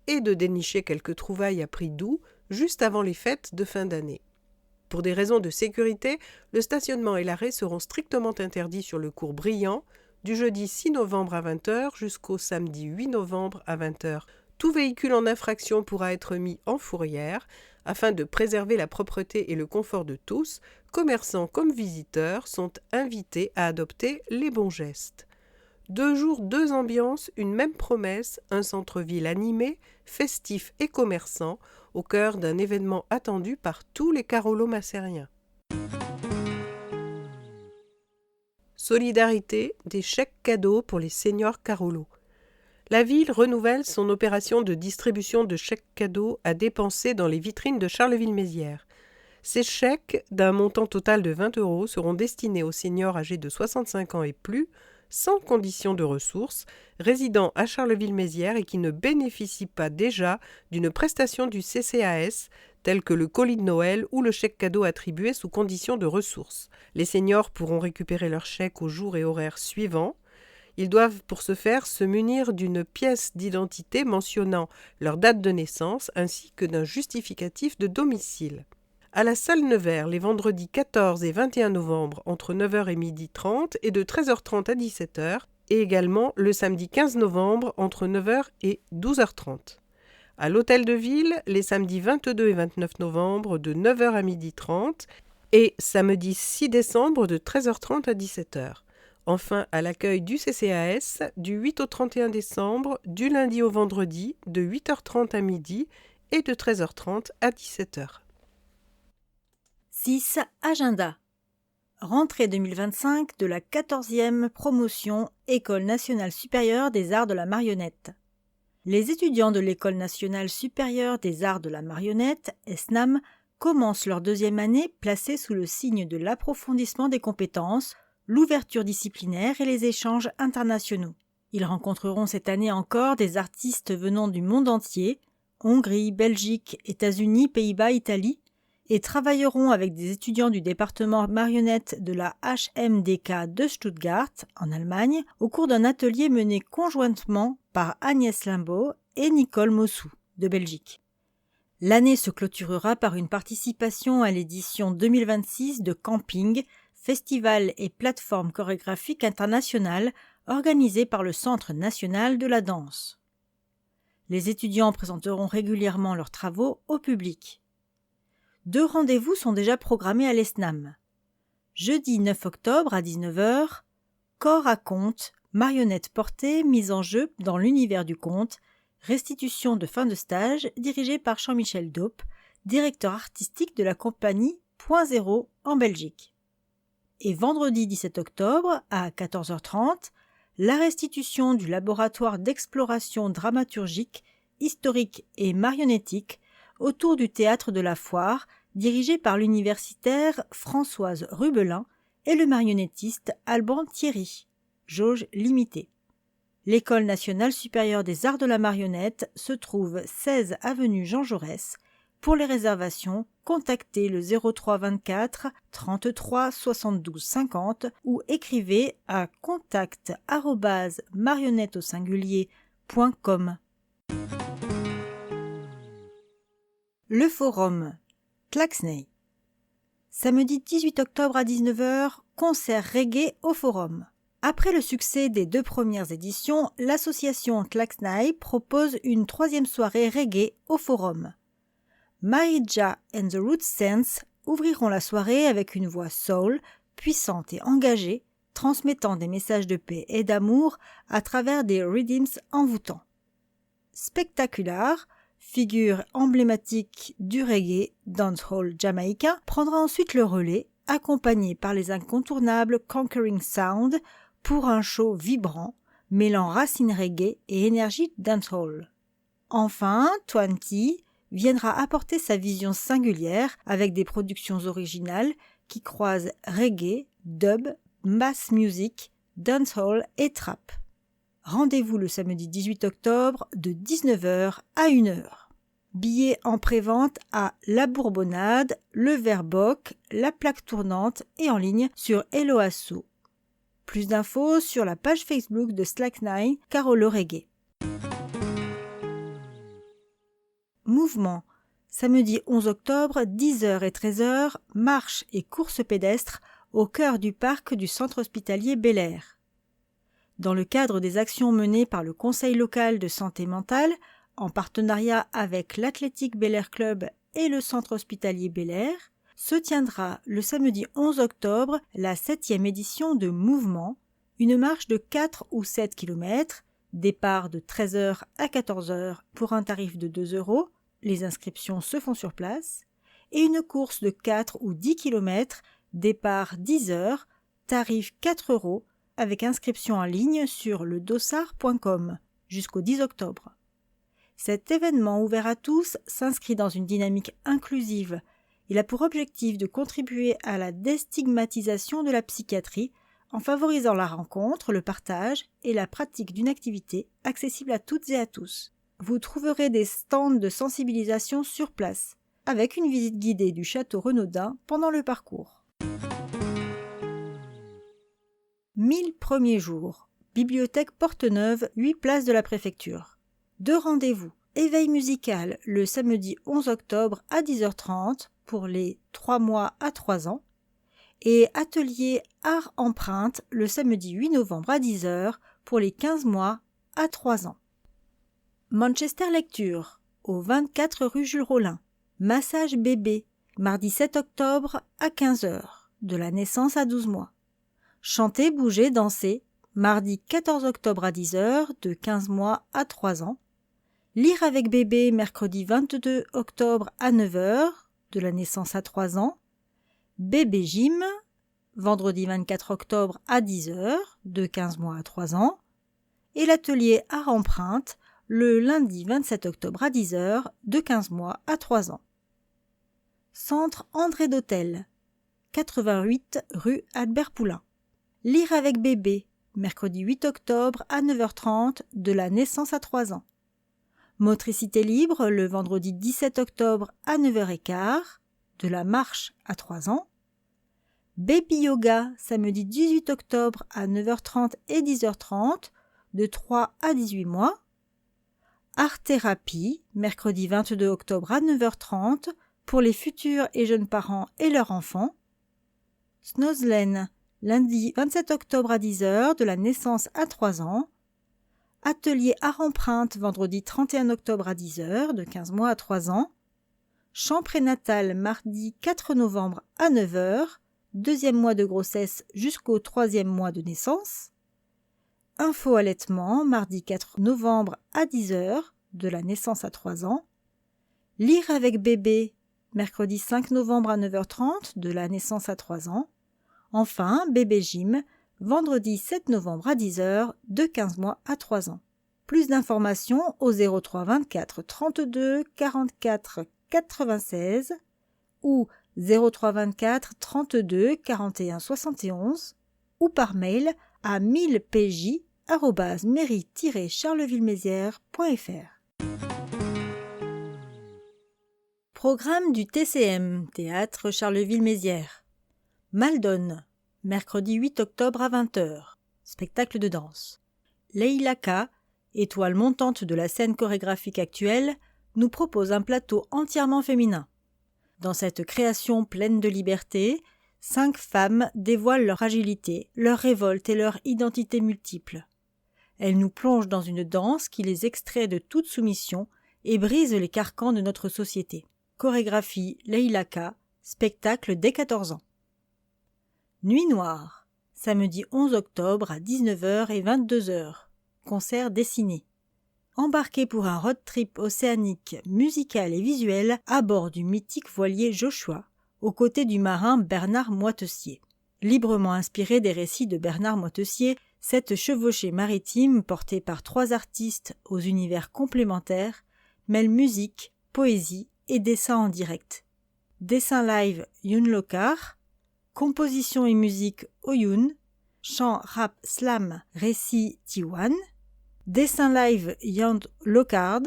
et de dénicher quelques trouvailles à prix doux juste avant les fêtes de fin d'année. Pour des raisons de sécurité, le stationnement et l'arrêt seront strictement interdits sur le cours Briand du jeudi 6 novembre à 20h jusqu'au samedi 8 novembre à 20h. Tout véhicule en infraction pourra être mis en fourrière. Afin de préserver la propreté et le confort de tous, commerçants comme visiteurs sont invités à adopter les bons gestes. 2 jours, 2 ambiances, une même promesse, un centre-ville animé, festif et commerçant, au cœur d'un événement attendu par tous les carolo-massériens. Solidarité, des chèques cadeaux pour les seniors Carolo. La ville renouvelle son opération de distribution de chèques cadeaux à dépenser dans les vitrines de Charleville-Mézières. Ces chèques, d'un montant total de 20 € seront destinés aux seniors âgés de 65 ans et plus, sans condition de ressources, résidant à Charleville-Mézières et qui ne bénéficient pas déjà d'une prestation du CCAS, telle que le colis de Noël ou le chèque cadeau attribué sous condition de ressources. Les seniors pourront récupérer leur chèque aux jours et horaires suivants. Ils doivent pour ce faire se munir d'une pièce d'identité mentionnant leur date de naissance ainsi que d'un justificatif de domicile. À la salle Nevers, les vendredis 14 et 21 novembre entre 9h et 12h30 et de 13h30 à 17h, et également le samedi 15 novembre entre 9h et 12h30. À l'Hôtel de Ville, les samedis 22 et 29 novembre de 9h à 12h30 et samedi 6 décembre de 13h30 à 17h. Enfin, à l'accueil du CCAS, du 8 au 31 décembre, du lundi au vendredi, de 8h30 à midi et de 13h30 à 17h. 6. Agenda. Rentrée 2025 de la 14e promotion École nationale supérieure des arts de la marionnette. Les étudiants de l'École nationale supérieure des arts de la marionnette, ESNAM, commencent leur deuxième année placée sous le signe de l'approfondissement des compétences, l'ouverture disciplinaire et les échanges internationaux. Ils rencontreront cette année encore des artistes venant du monde entier, Hongrie, Belgique, États-Unis, Pays-Bas, Italie, et travailleront avec des étudiants du département marionnette de la HMDK de Stuttgart, en Allemagne, au cours d'un atelier mené conjointement par Agnès Limbaud et Nicole Mossou, de Belgique. L'année se clôturera par une participation à l'édition 2026 de Camping, festival et plateforme chorégraphique internationale organisée par le Centre national de la danse. Les étudiants présenteront régulièrement leurs travaux au public. 2 rendez-vous sont déjà programmés à l'ESNAM. Jeudi 9 octobre à 19h, Corps à conte, marionnette portée, mise en jeu dans l'univers du conte, restitution de fin de stage dirigée par Jean-Michel Daupe, directeur artistique de la compagnie Point Zéro en Belgique. Et vendredi 17 octobre à 14h30, la restitution du laboratoire d'exploration dramaturgique, historique et marionnettique autour du théâtre de la Foire, dirigé par l'universitaire Françoise Rubelin et le marionnettiste Alban Thierry, jauge limitée. L'École nationale supérieure des arts de la marionnette se trouve 16 avenue Jean Jaurès. Pour les réservations, contactez le 03 24 33 72 50 ou écrivez à contact@marionnetteausingulier.com. Le forum Tlaxnay. Samedi 18 octobre à 19h, concert reggae au forum. Après le succès des 2 premières éditions, l'association Tlaxnay propose une 3e soirée reggae au forum. Marija and the Root Sense ouvriront la soirée avec une voix soul, puissante et engagée, transmettant des messages de paix et d'amour à travers des rhythms envoûtants. Spectacular, figure emblématique du reggae dancehall jamaïcain, prendra ensuite le relais, accompagné par les incontournables Conquering Sound pour un show vibrant, mêlant racines reggae et énergie dancehall. Enfin, Twenty viendra apporter sa vision singulière avec des productions originales qui croisent reggae, dub, bass music, dancehall et trap. Rendez-vous le samedi 18 octobre de 19h à 1h. Billets en prévente à La Bourbonnade, Le Verboc, La Plaque Tournante et en ligne sur Helloasso. Plus d'infos sur la page Facebook de Slacknine Carolo Reggae. Mouvement. Samedi 11 octobre, 10h et 13h, marche et course pédestre au cœur du parc du centre hospitalier Bel-Air. Dans le cadre des actions menées par le Conseil local de santé mentale, en partenariat avec l'Athletic Bel-Air Club et le centre hospitalier Bel-Air, se tiendra le samedi 11 octobre la 7e édition de Mouvement, une marche de 4 ou 7 km, départ de 13h à 14h pour un tarif de 2 €, les inscriptions se font sur place, et une course de 4 ou 10 km, départ 10h, tarif 4 € avec inscription en ligne sur ledossard.com jusqu'au 10 octobre. Cet événement ouvert à tous s'inscrit dans une dynamique inclusive. Il a pour objectif de contribuer à la déstigmatisation de la psychiatrie en favorisant la rencontre, le partage et la pratique d'une activité accessible à toutes et à tous. Vous trouverez des stands de sensibilisation sur place, avec une visite guidée du château Renaudin pendant le parcours. 1000 premiers jours. Bibliothèque Porte-Neuve, 8 places de la préfecture. 2 rendez-vous. Éveil musical le samedi 11 octobre à 10h30 pour les 3 mois à 3 ans. Et atelier Art Empreinte le samedi 8 novembre à 10h pour les 15 mois à 3 ans. Manchester Lecture au 24 rue Jules Rollin. Massage bébé mardi 7 octobre à 15h de la naissance à 12 mois. Chanter, bouger, danser mardi 14 octobre à 10h de 15 mois à 3 ans. Lire avec bébé mercredi 22 octobre à 9h de la naissance à 3 ans. Bébé gym vendredi 24 octobre à 10 h, de 15 mois à 3 ans, et l'atelier Art Empreinte, le lundi 27 octobre à 10 h, de 15 mois à 3 ans. Centre André d'Hôtel, 88 rue Albert Poulain. Lire avec bébé, mercredi 8 octobre à 9h30, de la naissance à 3 ans. Motricité libre, le vendredi 17 octobre à 9h15, de la marche à 3 ans. Baby Yoga, samedi 18 octobre à 9h30 et 10h30, de 3 à 18 mois. Art Thérapie, mercredi 22 octobre à 9h30, pour les futurs et jeunes parents et leurs enfants. Snozlen, lundi 27 octobre à 10 h, de la naissance à 3 ans. Atelier Art Empreinte, vendredi 31 octobre à 10 h, de 15 mois à 3 ans. Chant prénatal, mardi 4 novembre à 9 h, deuxième mois de grossesse jusqu'au troisième mois de naissance. Info allaitement, mardi 4 novembre à 10 h, de la naissance à 3 ans. Lire avec bébé, mercredi 5 novembre à 9h30, de la naissance à 3 ans. Enfin, bébé gym, vendredi 7 novembre à 10 h, de 15 mois à 3 ans. Plus d'informations au 03 24 32 44 96 ou 03 24 32 41 71 ou par mail à 1000pj@mairie-charleville-mézières.fr. Programme du TCM, Théâtre Charleville-Mézières. Maldonne, mercredi 8 octobre à 20 h, spectacle de danse. Leïla K, étoile montante de la scène chorégraphique actuelle, nous propose un plateau entièrement féminin. Dans cette création pleine de liberté, 5 femmes dévoilent leur agilité, leur révolte et leur identité multiple. Elles nous plongent dans une danse qui les extrait de toute soumission et brise les carcans de notre société. Chorégraphie Leïla K, spectacle dès 14 ans. Nuit noire, samedi 11 octobre à 19 h et 22 h, concert dessiné. Embarqué pour un road trip océanique, musical et visuel à bord du mythique voilier Joshua, aux côtés du marin Bernard Moitessier. Librement inspiré des récits de Bernard Moitessier, cette chevauchée maritime, portée par 3 artistes aux univers complémentaires, mêle musique, poésie et dessin en direct. Dessin live Youn Lokar, composition et musique Oyun, chant rap slam récit Tiwan, dessin live Yand Lokard,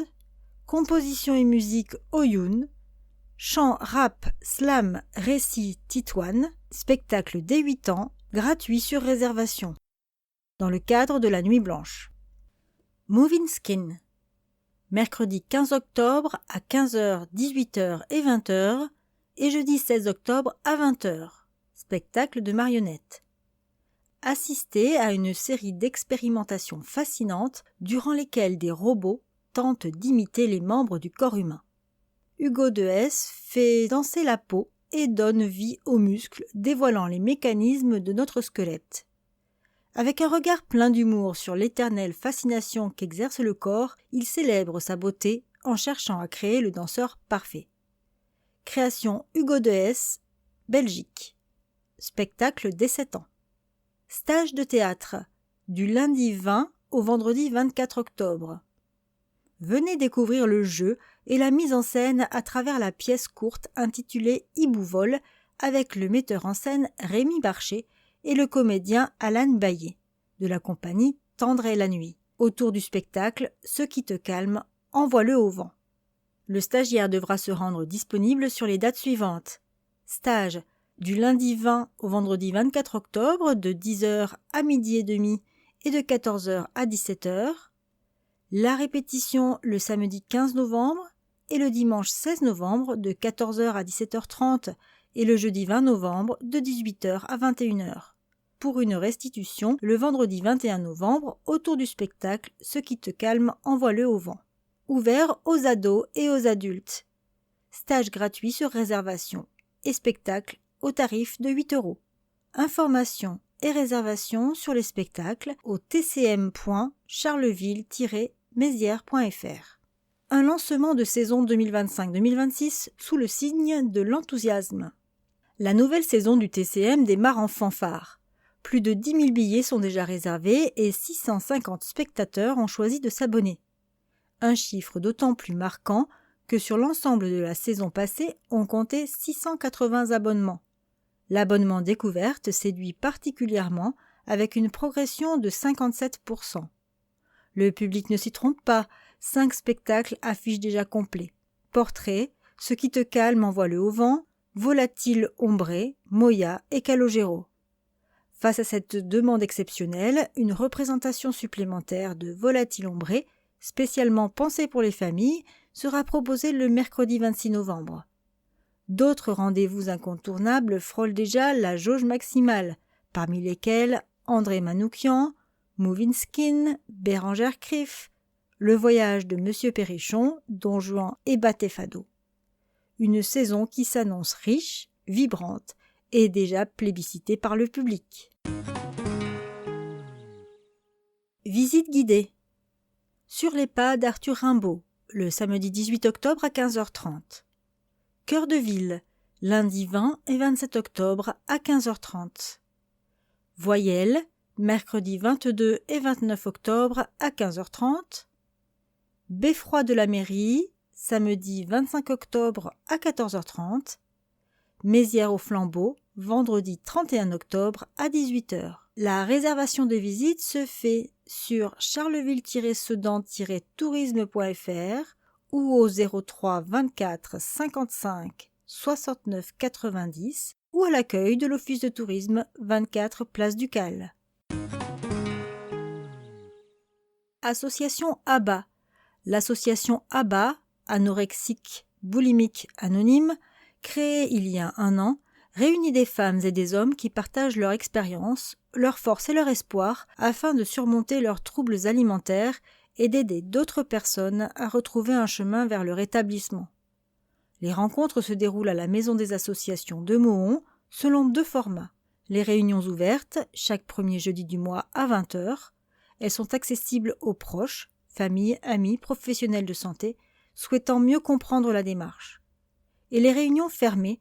composition et musique Oyun, chant rap slam récit Titouan, spectacle dès 8 ans, gratuit sur réservation, dans le cadre de la Nuit Blanche. Moving Skin, mercredi 15 octobre à 15 h, 18 h et 20 h, et jeudi 16 octobre à 20 h, spectacle de marionnettes. Assistez à une série d'expérimentations fascinantes durant lesquelles des robots tentent d'imiter les membres du corps humain. Hugo de Hesse fait danser la peau et donne vie aux muscles, dévoilant les mécanismes de notre squelette. Avec un regard plein d'humour sur l'éternelle fascination qu'exerce le corps, il célèbre sa beauté en cherchant à créer le danseur parfait. Création Hugo de Hesse, Belgique. Spectacle dès 7 ans. Stage de théâtre, du lundi 20 au vendredi 24 octobre. Venez découvrir le jeu et la mise en scène à travers la pièce courte intitulée Hibouvol avec le metteur en scène Rémi Barcher et le comédien Alan Baillet, de la compagnie Tendre et la nuit. Autour du spectacle, Ce qui te calme, envoie-le au vent. Le stagiaire devra se rendre disponible sur les dates suivantes. Stage du lundi 20 au vendredi 24 octobre de 10 h à midi et demi et de 14 h à 17 h. La répétition le samedi 15 novembre et le dimanche 16 novembre de 14 h à 17h30 et le jeudi 20 novembre de 18 h à 21 h. Pour une restitution le vendredi 21 novembre autour du spectacle Ce qui te calme, envoie-le au vent. Ouvert aux ados et aux adultes. Stage gratuit sur réservation et spectacle au tarif de 8 €. Informations et réservations sur les spectacles au tcm.charleville-mézières.fr. Un lancement de saison 2025-2026 sous le signe de l'enthousiasme. La nouvelle saison du TCM démarre en fanfare. Plus de 10 000 billets sont déjà réservés et 650 spectateurs ont choisi de s'abonner. Un chiffre d'autant plus marquant que sur l'ensemble de la saison passée, on comptait 680 abonnements. L'abonnement découverte séduit particulièrement avec une progression de 57%. Le public ne s'y trompe pas, 5 spectacles affichent déjà complets. Portrait, Ce qui te calme envoie le haut vent, Volatile ombré, Moya et Calogero. Face à cette demande exceptionnelle, une représentation supplémentaire de Volatile ombré, spécialement pensée pour les familles, sera proposée le mercredi 26 novembre. D'autres rendez-vous incontournables frôlent déjà la jauge maximale, parmi lesquels André Manoukian, Movinskin, Bérangère Krief, Le voyage de Monsieur Perrichon, Don Juan et Baté-Fado. Une saison qui s'annonce riche, vibrante et déjà plébiscitée par le public. Visite guidée. Sur les pas d'Arthur Rimbaud, le samedi 18 octobre à 15h30. Cœur de ville, lundi 20 et 27 octobre à 15h30. Voyelles, mercredi 22 et 29 octobre à 15h30. Beffroi de la mairie, samedi 25 octobre à 14h30. Mézières au flambeau, vendredi 31 octobre à 18h. La réservation de visite se fait sur charleville-sedan-tourisme.fr ou au 03 24 55 69 90 ou à l'accueil de l'Office de tourisme 24 Place du Cal. Association ABBA. L'association ABBA, anorexique boulimique anonyme, créée il y a 1 an, réunit des femmes et des hommes qui partagent leur expérience, leur force et leur espoir afin de surmonter leurs troubles alimentaires et d'aider d'autres personnes à retrouver un chemin vers le rétablissement. Les rencontres se déroulent à la Maison des Associations de Mohon selon 2 formats. Les réunions ouvertes, chaque premier jeudi du mois à 20h. Elles sont accessibles aux proches, familles, amis, professionnels de santé, souhaitant mieux comprendre la démarche. Et les réunions fermées,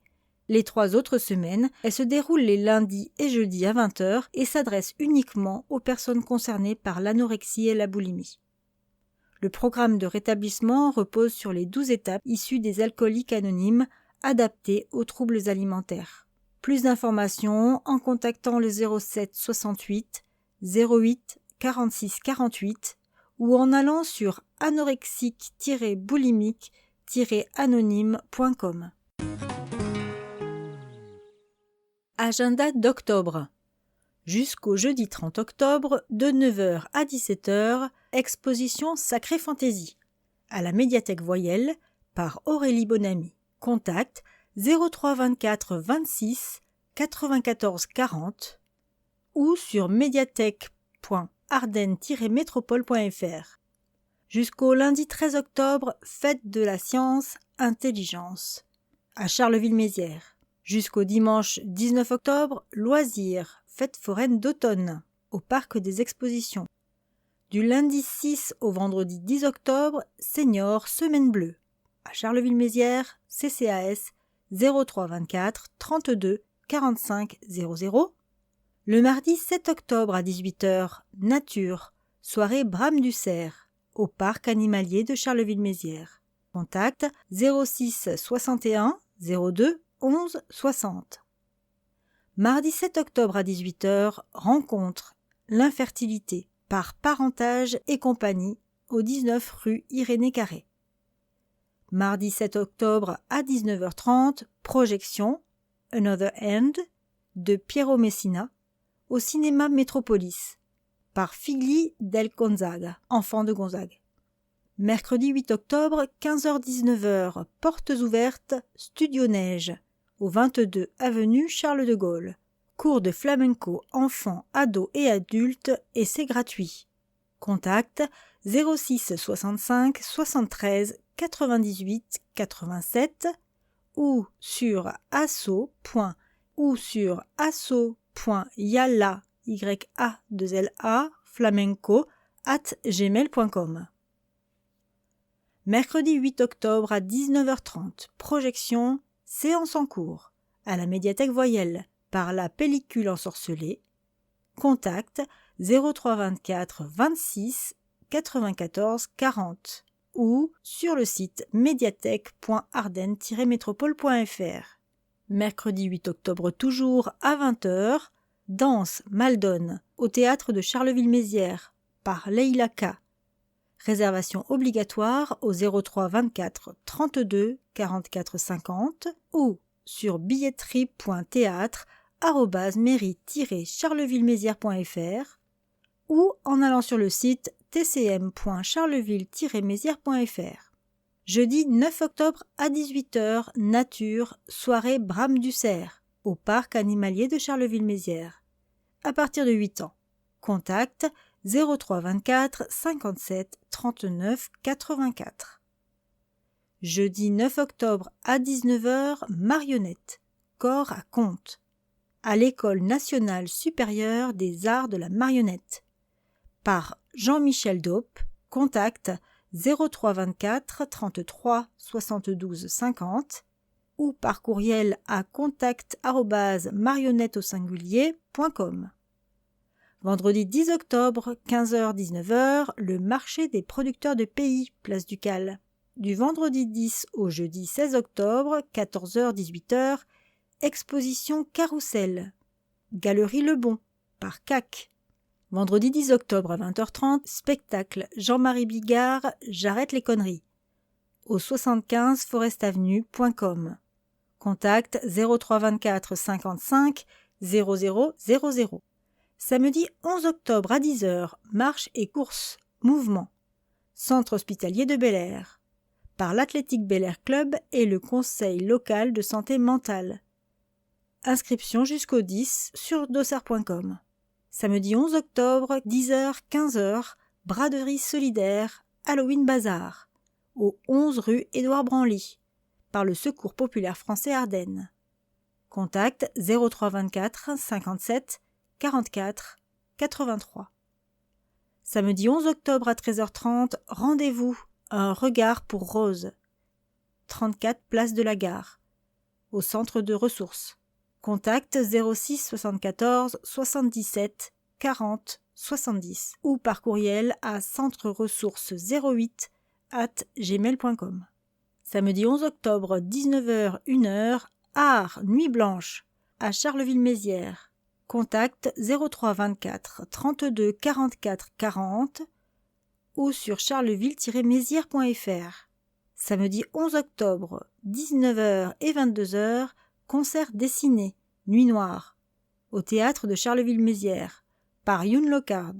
les 3 autres semaines, elles se déroulent les lundis et jeudis à 20h et s'adressent uniquement aux personnes concernées par l'anorexie et la boulimie. Le programme de rétablissement repose sur les 12 étapes issues des alcooliques anonymes adaptées aux troubles alimentaires. Plus d'informations en contactant le 07 68 08 46 48 ou en allant sur anorexique-boulimique-anonyme.com. Agenda d'octobre. Jusqu'au jeudi 30 octobre, de 9h à 17h, exposition Sacrée Fantaisie, à la médiathèque Voyelles, par Aurélie Bonamy. Contact 03 24 26 94 40 ou sur médiathèque.ardennes-métropole.fr. Jusqu'au lundi 13 octobre, fête de la science intelligence, à Charleville-Mézières. Jusqu'au dimanche 19 octobre, loisirs, fête foraine d'automne, au Parc des Expositions. Du lundi 6 au vendredi 10 octobre, senior semaine bleue, à Charleville-Mézières, CCAS 03 24 32 45 00. Le mardi 7 octobre à 18h, nature, soirée Brame du Cerf, au Parc animalier de Charleville-Mézières. Contact 06 61 02 11 60. Mardi 7 octobre à 18h, rencontre l'infertilité par Parentage et compagnie au 19 rue Irénée Carré. Mardi 7 octobre à 19h30, projection Another End de Piero Messina au cinéma Métropolis par Figli del Gonzaga, enfant de Gonzague. Mercredi 8 octobre, 15h-19h, portes ouvertes, Studio Neige, au 22 avenue Charles de Gaulle. Cours de flamenco enfants, ados et adultes et c'est gratuit. Contact 06 65 73 98 87 ou sur asso.yala flamenco@gmail.com. Mercredi 8 octobre à 19h30, projection Séance en cours à la médiathèque Voyelle par la pellicule ensorcelée. Contact 0324 26 94 40 ou sur le site médiathèque.ardennes-métropole.fr. Mercredi 8 octobre toujours à 20h, danse Maldonne au théâtre de Charleville-Mézières par Leïla K. Réservation obligatoire au 03 24 32 44 50 ou sur billetterie.théâtre@mairie-charleville-mézières.fr ou en allant sur le site tcm.charleville-mézières.fr. Jeudi 9 octobre à 18h, nature, soirée Brame du Cerf au parc animalier de Charleville-Mézières. À partir de 8 ans. Contact 03 24 57 39 84. Jeudi 9 octobre à 19h, marionnette, corps à conte, à l'École nationale supérieure des arts de la marionnette, par Jean-Michel Daupe, contact 03 24 33 72 50 ou par courriel à contact@marionnette.com. Vendredi 10 octobre, 15h-19h, le marché des producteurs de pays, place du Cal. Du vendredi 10 au jeudi 16 octobre, 14h-18h, exposition Carrousel. Galerie Le Bon, par CAC. Vendredi 10 octobre à 20h30, spectacle Jean-Marie Bigard, J'arrête les conneries. Au 75 forestavenue.com. Contact 03 24 55 00 00. Samedi 11 octobre à 10h, marche et course, mouvement. Centre hospitalier de Bel-Air. Par l'Athlétique Bel-Air Club et le Conseil local de santé mentale. Inscription jusqu'au 10 sur dossard.com. Samedi 11 octobre, 10h-15h, braderie solidaire, Halloween Bazar, au 11 rue Édouard Branly, par le Secours populaire français Ardennes. Contact 03 24 57 44 83. Samedi 11 octobre à 13h30, rendez-vous, un regard pour Rose, 34 place de la Gare, au centre de ressources. Contact 06 74 77 40 70 ou par courriel à centreressources08@gmail.com. Samedi 11 octobre 19h-1h, Art Nuit Blanche à Charleville-Mézières. Contact 03 24 32 44 40 ou sur charleville-mézières.fr. Samedi 11 octobre 19h et 22h, concert dessiné Nuit Noire au théâtre de Charleville-Mézières par Youn Locard.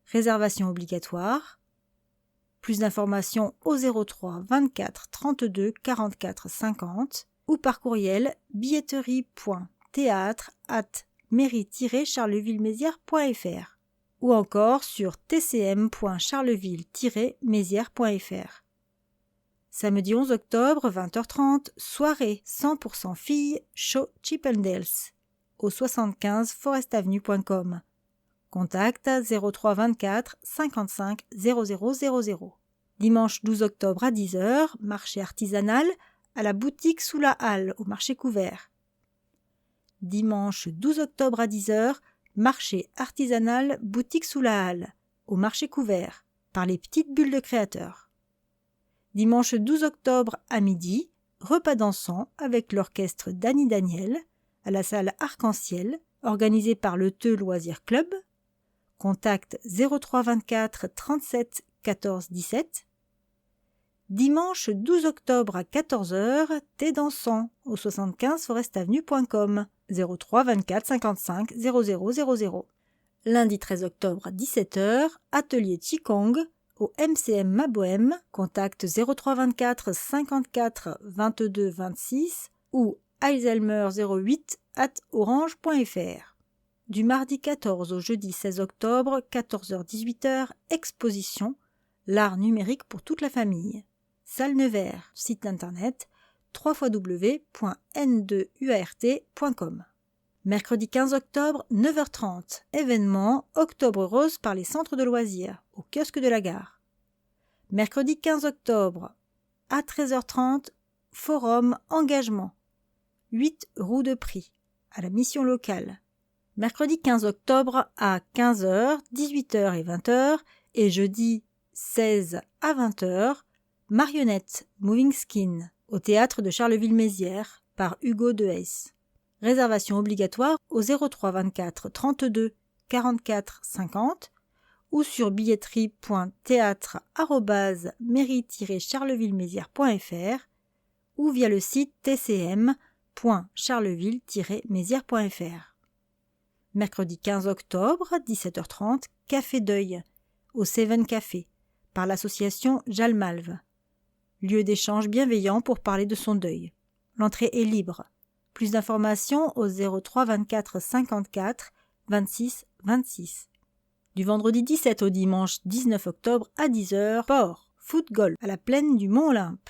Réservation obligatoire. Plus d'informations au 03 24 32 44 50 ou par courriel billetterie.théâtre@mairie-charleville-mézières.fr ou encore sur tcm.charleville-mézières.fr. Samedi 11 octobre, 20h30, soirée 100% filles, show Chippendales, au 75 forestavenue.com. Contact 03 24 55 0000. Dimanche 12 octobre à 10h, marché artisanal à la boutique sous la halle au marché couvert. Dimanche 12 octobre à 10h, marché artisanal boutique sous la halle au marché couvert par les petites bulles de créateurs. Dimanche 12 octobre à midi, repas dansant avec l'orchestre Dany Daniel à la salle Arc-en-Ciel, organisé par le Teux Loisirs Club. Contact 03 24 37 14 17. Dimanche 12 octobre à 14h, thé dansant au 75 forestavenue.com 03 24 55 0000. Lundi 13 octobre à 17h, atelier Qigong au MCM Mabohem, contact 03 24 54 22 26 ou alzheimer08@orange.fr. Du mardi 14 au jeudi 16 octobre, 14h-18h, exposition L'art numérique pour toute la famille. Salle Nevers, site internet www.n2uart.com. Mercredi 15 octobre, 9h30, événement Octobre Rose par les centres de loisirs, au kiosque de la gare. Mercredi 15 octobre, à 13h30, forum Engagement, 8 roues de prix, à la mission locale. Mercredi 15 octobre à 15h, 18h et 20h, et jeudi 16 à 20h, Marionnette Moving Skin, au théâtre de Charleville-Mézières, par Hugo Dehaes. Réservation obligatoire au 03 24 32 44 50 ou sur billetterie.théâtre@mairie-charleville-mézières.fr ou via le site tcm.charleville-mézières.fr. Mercredi 15 octobre, 17h30, Café Deuil, au Seven Café, par l'association Jalmalve. Lieu d'échange bienveillant pour parler de son deuil. L'entrée est libre. Plus d'informations au 03 24 54 26 26. Du vendredi 17 au dimanche 19 octobre à 10h, sport, foot-golf à la plaine du Mont-Olympe.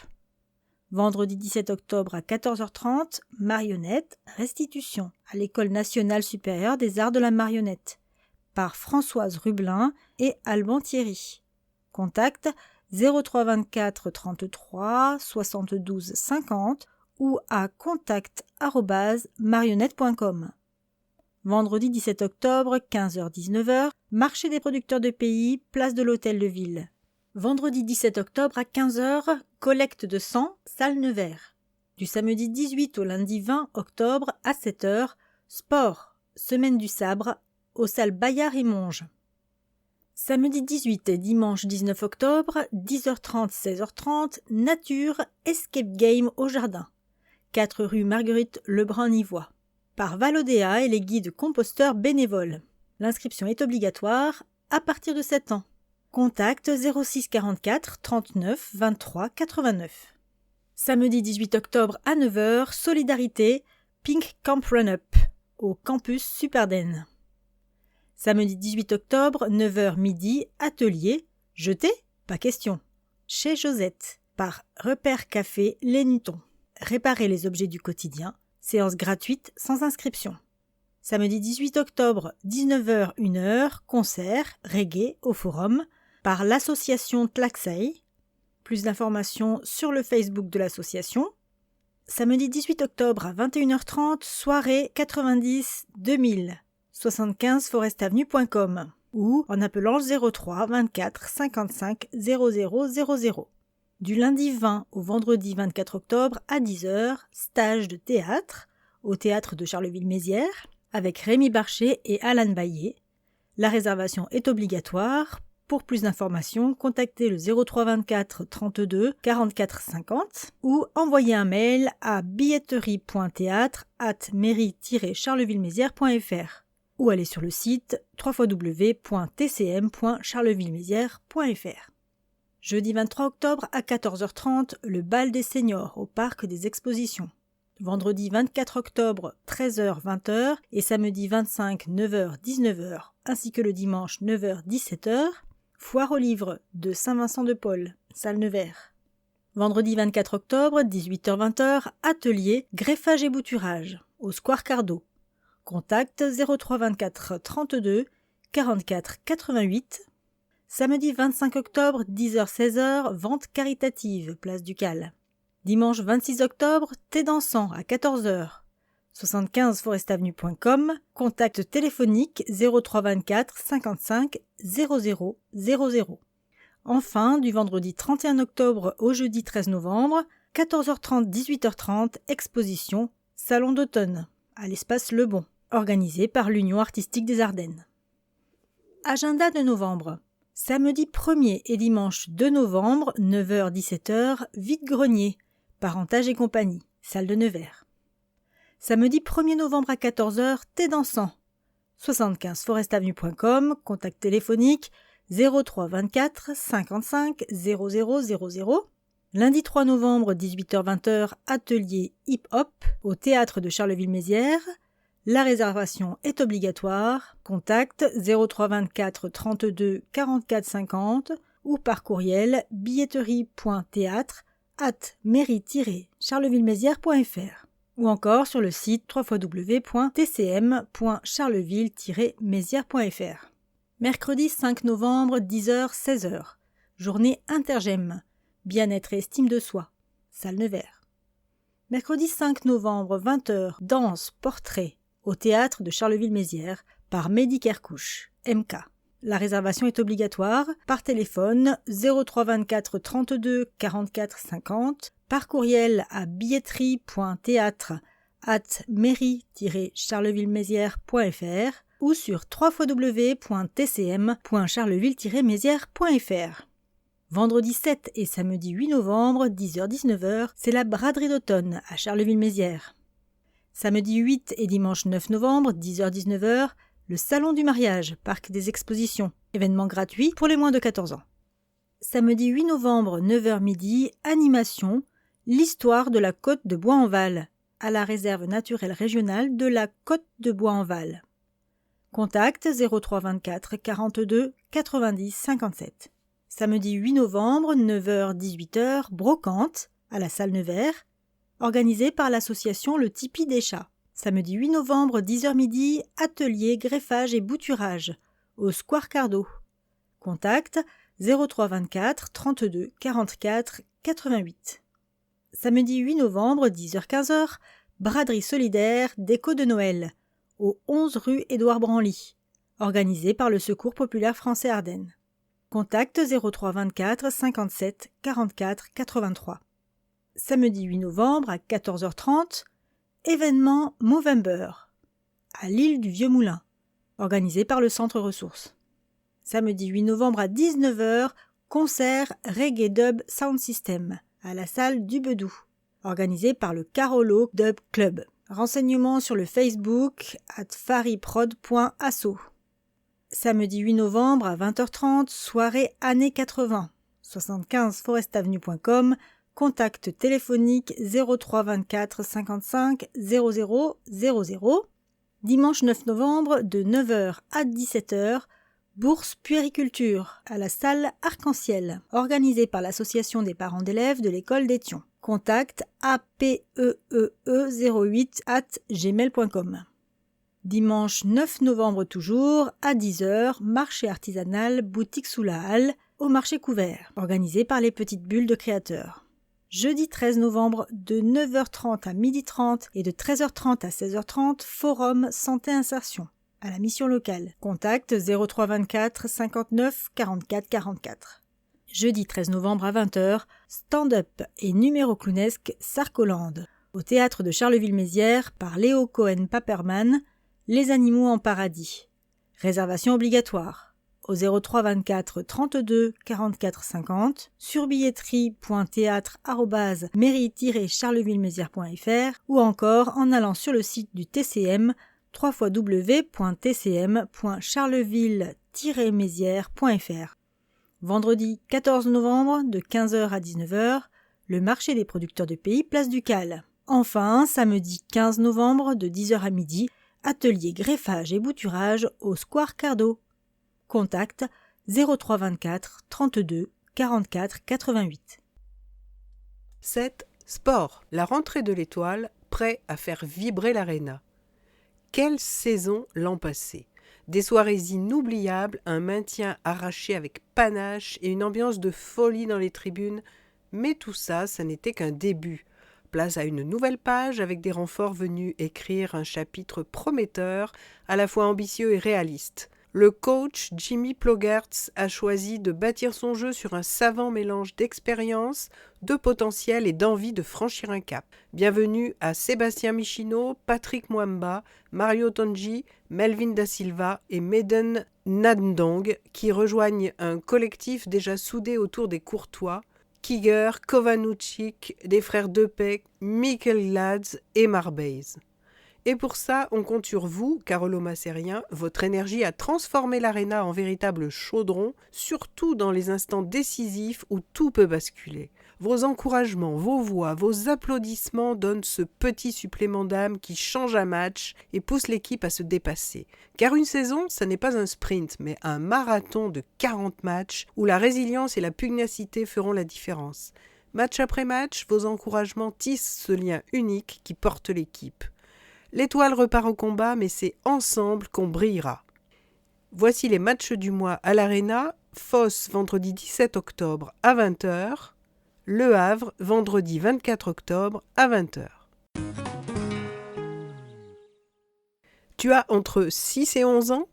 Vendredi 17 octobre à 14h30, marionnette, restitution à l'École nationale supérieure des arts de la marionnette par Françoise Rublin et Alban Thierry. Contact 03 24 33 72 50 ou à contact@marionnette.com. Vendredi 17 octobre, 15h-19h, marché des producteurs de pays, place de l'Hôtel de Ville. Vendredi 17 octobre à 15h, collecte de sang, salle Nevers. Du samedi 18 au lundi 20 octobre à 7h, sport, semaine du sabre, aux salles Bayard et Monge. Samedi 18 et dimanche 19 octobre, 10h30, 16h30, nature, escape game au jardin. 4 rue Marguerite Lebrun-Nivois. Par Valodéa et les guides composteurs bénévoles. L'inscription est obligatoire à partir de 7 ans. Contact 06 44 39 23 89. Samedi 18 octobre à 9h, solidarité, Pink Camp Run-Up, au campus Superdenne. Samedi 18 octobre, 9h midi, atelier, jeter, pas question, chez Josette, par Repère Café Les Nutons. Réparer les objets du quotidien, séance gratuite sans inscription. Samedi 18 octobre, 19h, 1h, concert, reggae au forum, par l'association Tlaxaï. Plus d'informations sur le Facebook de l'association. Samedi 18 octobre à 21h30, soirée 90-2000, 75forestavenue.com ou en appelant 03 24 55 0000. Du lundi 20 au vendredi 24 octobre à 10h, stage de théâtre au théâtre de Charleville-Mézières avec Rémi Barchet et Alan Baillet. La réservation est obligatoire. Pour plus d'informations, contactez le 03 24 32 44 50 ou envoyez un mail à billetterie.théâtre@mairie-charleville-mézières.fr ou allez sur le site www.tcm.charleville-mézières.fr. Jeudi 23 octobre à 14h30, le bal des seniors au parc des expositions. Vendredi 24 octobre, 13h-20h et samedi 25, 9h-19h, ainsi que le dimanche 9h-17h, foire aux livres de Saint-Vincent-de-Paul, salle Nevers. Vendredi 24 octobre, 18h-20h, atelier greffage et bouturage, au Square Cardo. Contact 03 24 32 44 88. Samedi 25 octobre, 10h-16h, vente caritative, place du Cal. Dimanche 26 octobre, thé dansant à 14h. 75forestavenue.com, contact téléphonique 03 24 55 00 00. Enfin, du vendredi 31 octobre au jeudi 13 novembre, 14h30 18h30, exposition Salon d'automne à l'espace Le Bon, organisé par l'Union artistique des Ardennes. Agenda de novembre. Samedi 1er et dimanche 2 novembre, 9h-17h, vide-grenier, parentage et compagnie, salle de Nevers. Samedi 1er novembre à 14h, thé dansant. 75forestavenue.com, contact téléphonique 03 24 55 0000. Lundi 3 novembre, 18h-20h, atelier hip-hop au théâtre de Charleville-Mézières. La réservation est obligatoire. Contact 03 24 32 44 50 ou par courriel billetterie.théâtre@mairie-charleville-mézières.fr ou encore sur le site www.tcm.charleville-mézières.fr. Mercredi 5 novembre, 10h-16h. Journée Intergem. Bien-être et estime de soi. Salle Nevers. Mercredi 5 novembre, 20h, danse, portrait, au théâtre de Charleville-Mézières, par Mehdi Kerkouche, MK. La réservation est obligatoire par téléphone 03 24 32 44 50, par courriel à billetterie.théâtre@mairie-charleville-mézières.fr ou sur www.tcm.charleville-mézières.fr. Vendredi 7 et samedi 8 novembre, 10h-19h, c'est la braderie d'automne à Charleville-Mézières. Samedi 8 et dimanche 9 novembre, 10h-19h, le Salon du mariage, parc des expositions, événement gratuit pour les moins de 14 ans. Samedi 8 novembre, 9h midi, animation, l'histoire de la côte de Bois-en-Val, à la réserve naturelle régionale de la côte de Bois-en-Val. Contact 03 24 42 90 57. Samedi 8 novembre, 9h-18h, brocante, à la salle Nevers, organisée par l'association Le Tipi des Chats. Samedi 8 novembre, 10h midi, atelier greffage et bouturage, au Square Cardo. Contact 03 24 32 44 88. Samedi 8 novembre, 10h-15h, braderie solidaire déco de Noël, au 11 rue Édouard Branly, organisé par le Secours populaire français Ardennes. Contact 03 24 57 44 83. Samedi 8 novembre à 14h30, événement Movember, à l'île du Vieux-Moulin, organisé par le Centre Ressources. Samedi 8 novembre à 19h, concert Reggae Dub Sound System, à la salle du Bedou, organisé par le Carolo Dub Club. Renseignements sur le Facebook @fariprod.asso. Samedi 8 novembre à 20h30, soirée années 80, 75forestavenu.com, contact téléphonique 03 24 55 00 00. Dimanche 9 novembre de 9h à 17h, bourse puériculture à la salle Arc-en-Ciel, organisée par l'association des parents d'élèves de l'école d'Étion. Contact apeee08@gmail.com. Dimanche 9 novembre toujours, à 10h, marché artisanal boutique sous la halle, au marché couvert, organisé par les petites bulles de créateurs. Jeudi 13 novembre, de 9h30 à 12h30 et de 13h30 à 16h30, forum santé insertion, à la mission locale. Contact 03 24 59 44 44. Jeudi 13 novembre à 20h, stand-up et numéro clownesque Sarcolande, au théâtre de Charleville-Mézières par Léo Cohen-Paperman, Les animaux en paradis. Réservation obligatoire au 03 24 32 44 50, sur billetterie.théâtre@mairie-charleville-mézières.fr ou encore en allant sur le site du TCM www.tcm.charleville-mézières.fr. Vendredi 14 novembre, de 15h à 19h, le marché des producteurs de pays, place du Cal. Enfin, samedi 15 novembre, de 10h à midi, atelier greffage et bouturage au Square Cardo. Contact 03 24 32 44 88. 7. Sport. La rentrée de l'Étoile, prêt à faire vibrer l'aréna. Quelle saison l'an passé! Des soirées inoubliables, un maintien arraché avec panache et une ambiance de folie dans les tribunes. Mais tout ça, ça n'était qu'un début. Place à une nouvelle page avec des renforts venus écrire un chapitre prometteur, à la fois ambitieux et réaliste. Le coach Jimmy Plogertz a choisi de bâtir son jeu sur un savant mélange d'expérience, de potentiel et d'envie de franchir un cap. Bienvenue à Sébastien Michino, Patrick Mwamba, Mario Tonji, Melvin Da Silva et Maiden Nadndong qui rejoignent un collectif déjà soudé autour des Courtois, Kiger, Kovanucic, des frères Depek, Mikel Lads et Marbase. Et pour ça, on compte sur vous, Carolo Massérien, votre énergie à transformer l'aréna en véritable chaudron, surtout dans les instants décisifs où tout peut basculer. Vos encouragements, vos voix, vos applaudissements donnent ce petit supplément d'âme qui change un match et pousse l'équipe à se dépasser. Car une saison, ça n'est pas un sprint, mais un marathon de 40 matchs où la résilience et la pugnacité feront la différence. Match après match, vos encouragements tissent ce lien unique qui porte l'équipe. L'Étoile repart au combat, mais c'est ensemble qu'on brillera. Voici les matchs du mois à l'Arena. Foss, vendredi 17 octobre à 20h. Le Havre, vendredi 24 octobre à 20h. Tu as entre 6 et 11 ans?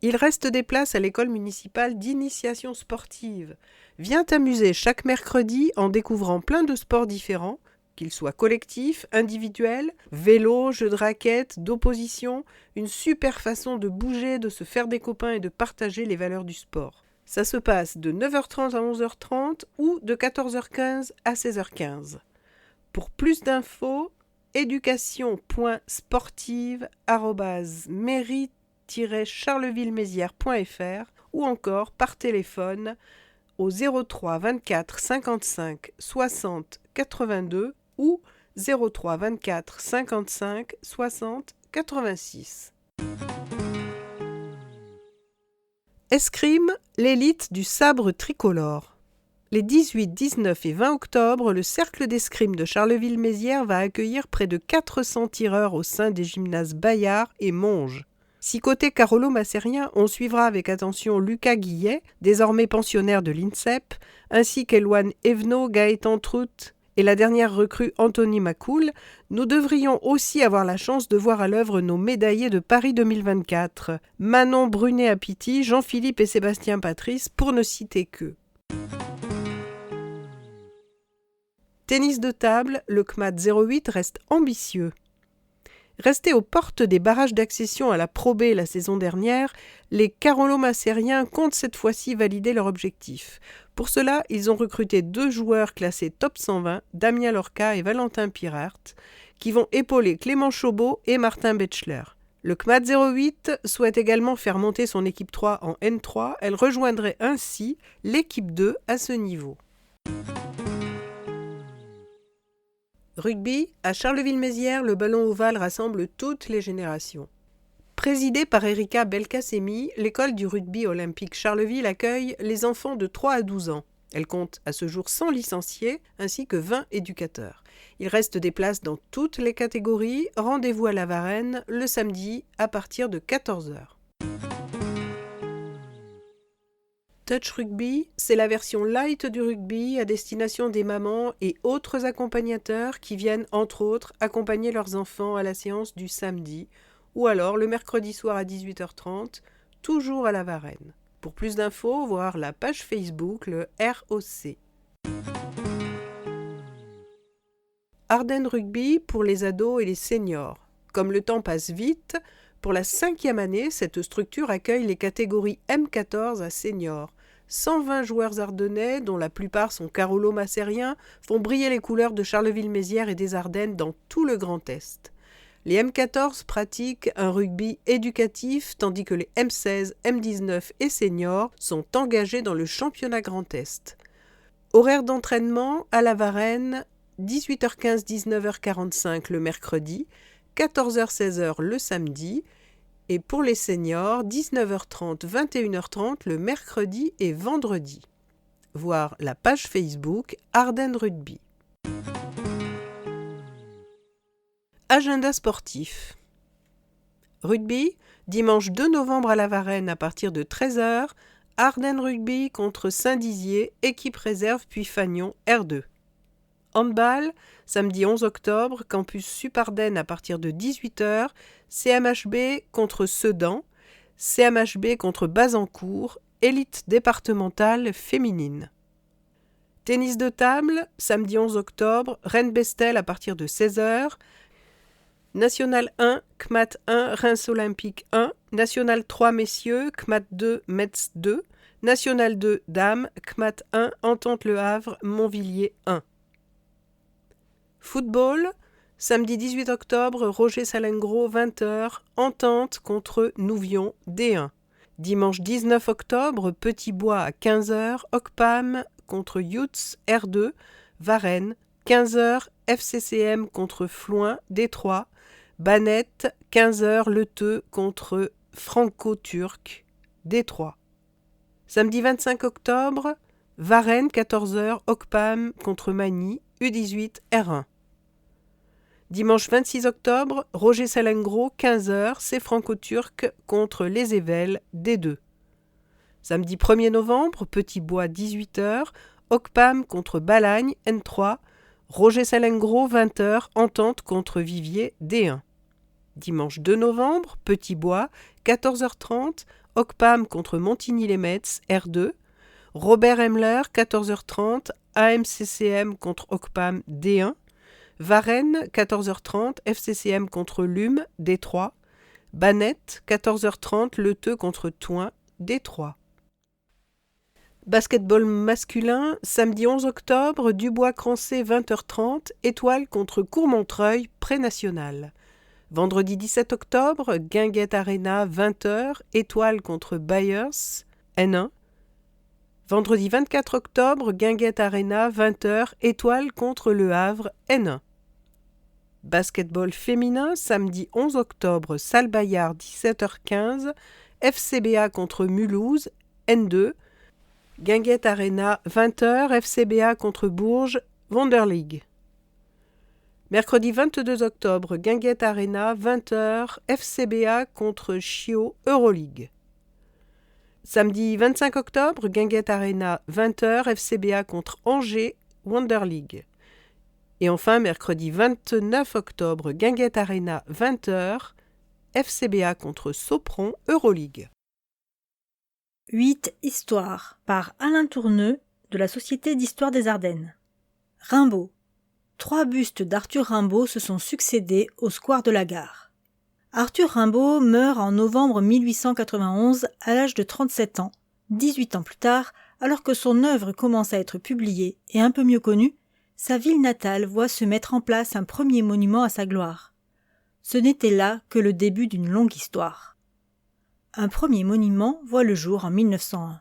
Il reste des places à l'école municipale d'initiation sportive. Viens t'amuser chaque mercredi en découvrant plein de sports différents, qu'ils soient collectifs, individuels, vélo, jeux de raquettes, d'opposition, une super façon de bouger, de se faire des copains et de partager les valeurs du sport. Ça se passe de 9h30 à 11h30 ou de 14h15 à 16h15. Pour plus d'infos, éducation.sportive@mairie-charleville-mézières.fr ou encore par téléphone au 03 24 55 60 82 ou 03 24 55 60 86. Escrime, l'élite du sabre tricolore. Les 18, 19 et 20 octobre, le Cercle d'escrime de Charleville-Mézières va accueillir près de 400 tireurs au sein des gymnases Bayard et Monge. Si côté Carolo-Massérien, on suivra avec attention Lucas Guillet, désormais pensionnaire de l'INSEP, ainsi qu'Éloine Evenot, Gaëtan Trout et la dernière recrue Anthony Macoul, nous devrions aussi avoir la chance de voir à l'œuvre nos médaillés de Paris 2024, Manon Brunet-Apiti, Jean-Philippe et Sébastien Patrice, pour ne citer qu'eux. Tennis de table, le CMAT 08 reste ambitieux. Restés aux portes des barrages d'accession à la Pro B la saison dernière, les Carolo-Massériens comptent cette fois-ci valider leur objectif. Pour cela, ils ont recruté 2 joueurs classés top 120, Damien Lorca et Valentin Pirart, qui vont épauler Clément Chaubeau et Martin Betschler. Le CMAT 08 souhaite également faire monter son équipe 3 en N3, elle rejoindrait ainsi l'équipe 2 à ce niveau. Rugby, à Charleville-Mézières, le ballon ovale rassemble toutes les générations. Présidée par Erika Belkacemi, l'école du rugby olympique Charleville accueille les enfants de 3 à 12 ans. Elle compte à ce jour 100 licenciés ainsi que 20 éducateurs. Il reste des places dans toutes les catégories. Rendez-vous à la Varenne le samedi à partir de 14h. Touch Rugby, c'est la version light du rugby à destination des mamans et autres accompagnateurs qui viennent entre autres accompagner leurs enfants à la séance du samedi ou alors le mercredi soir à 18h30, toujours à la Varenne. Pour plus d'infos, voir la page Facebook, le ROC. Ardennes Rugby pour les ados et les seniors. Comme le temps passe vite, pour la 5e année, cette structure accueille les catégories M14 à seniors. 120 joueurs ardennais, dont la plupart sont Carolo-Massériens, font briller les couleurs de Charleville-Mézières et des Ardennes dans tout le Grand Est. Les M14 pratiquent un rugby éducatif, tandis que les M16, M19 et seniors sont engagés dans le championnat Grand Est. Horaire d'entraînement à la Varenne, 18h15-19h45 le mercredi, 14h-16h le samedi, et pour les seniors, 19h30-21h30 le mercredi et vendredi. Voir la page Facebook Ardennes Rugby. Agenda sportif. Rugby, dimanche 2 novembre à la Varenne à partir de 13h, Ardennes Rugby contre Saint-Dizier, équipe réserve puis Fagnon R2. Handball, samedi 11 octobre, campus Sup-Ardennes à partir de 18h, CMHB contre Sedan, CMHB contre Bazancourt, élite départementale féminine. Tennis de table, samedi 11 octobre, Rennes-Bestel à partir de 16h, National 1, CMAT 1, Reims Olympique 1, National 3 messieurs, CMAT 2, Metz 2, National 2 dames, CMAT 1, Entente Le Havre, Montvilliers 1. Football, samedi 18 octobre, Roger Salengro, 20h, Entente contre Nouvion, D1. Dimanche 19 octobre, Petit Bois à 15h, Ocpam contre Youths, R2, Varennes, 15h, FCCM contre Floin, D3, Banette, 15h, Le Teux contre Franco-Turc, D3. Samedi 25 octobre, Varennes, 14h, Ocpam contre Magny, U18, R1. Dimanche 26 octobre, Roger Salengro, 15h, c'est Franco-Turc contre Les Évelles, D2. Samedi 1er novembre, Petit Bois, 18h, Ocpam contre Balagne, N3, Roger Salengro, 20h, Entente contre Vivier, D1. Dimanche 2 novembre, Petit Bois, 14h30, OCPAM contre Montigny-lès-Metz, R2. Robert Hemler, 14h30, AMCCM contre OCPAM, D1. Varennes, 14h30, FCCM contre Lume, D3. Banette, 14h30, Leteux contre Thoin, D3. Basketball masculin, samedi 11 octobre, Dubois-Crancé, 20h30, Étoile contre Courmontreuil, pré-national. Vendredi 17 octobre, Guinguette Arena, 20h, Étoile contre Bayers, N1. Vendredi 24 octobre, Guinguette Arena, 20h, Étoile contre Le Havre, N1. Basketball féminin, samedi 11 octobre, Salle-Bayard, 17h15, FCBA contre Mulhouse, N2. Guinguette Arena, 20h, FCBA contre Bourges, Wonderleague. Mercredi 22 octobre, Guinguette Arena, 20h, FCBA contre Chio, Euroleague. Samedi 25 octobre, Guinguette Arena, 20h, FCBA contre Angers, Wonderleague. Et enfin, mercredi 29 octobre, Guinguette Arena, 20h, FCBA contre Sopron, Euroleague. 8 Histoire par Alain Tourneux de la Société d'Histoire des Ardennes. Rimbaud. 3 bustes d'Arthur Rimbaud se sont succédés au square de la Gare. Arthur Rimbaud meurt en novembre 1891 à l'âge de 37 ans, 18 ans plus tard, alors que son œuvre commence à être publiée et un peu mieux connue, sa ville natale voit se mettre en place un premier monument à sa gloire. Ce n'était là que le début d'une longue histoire. Un premier monument voit le jour en 1901.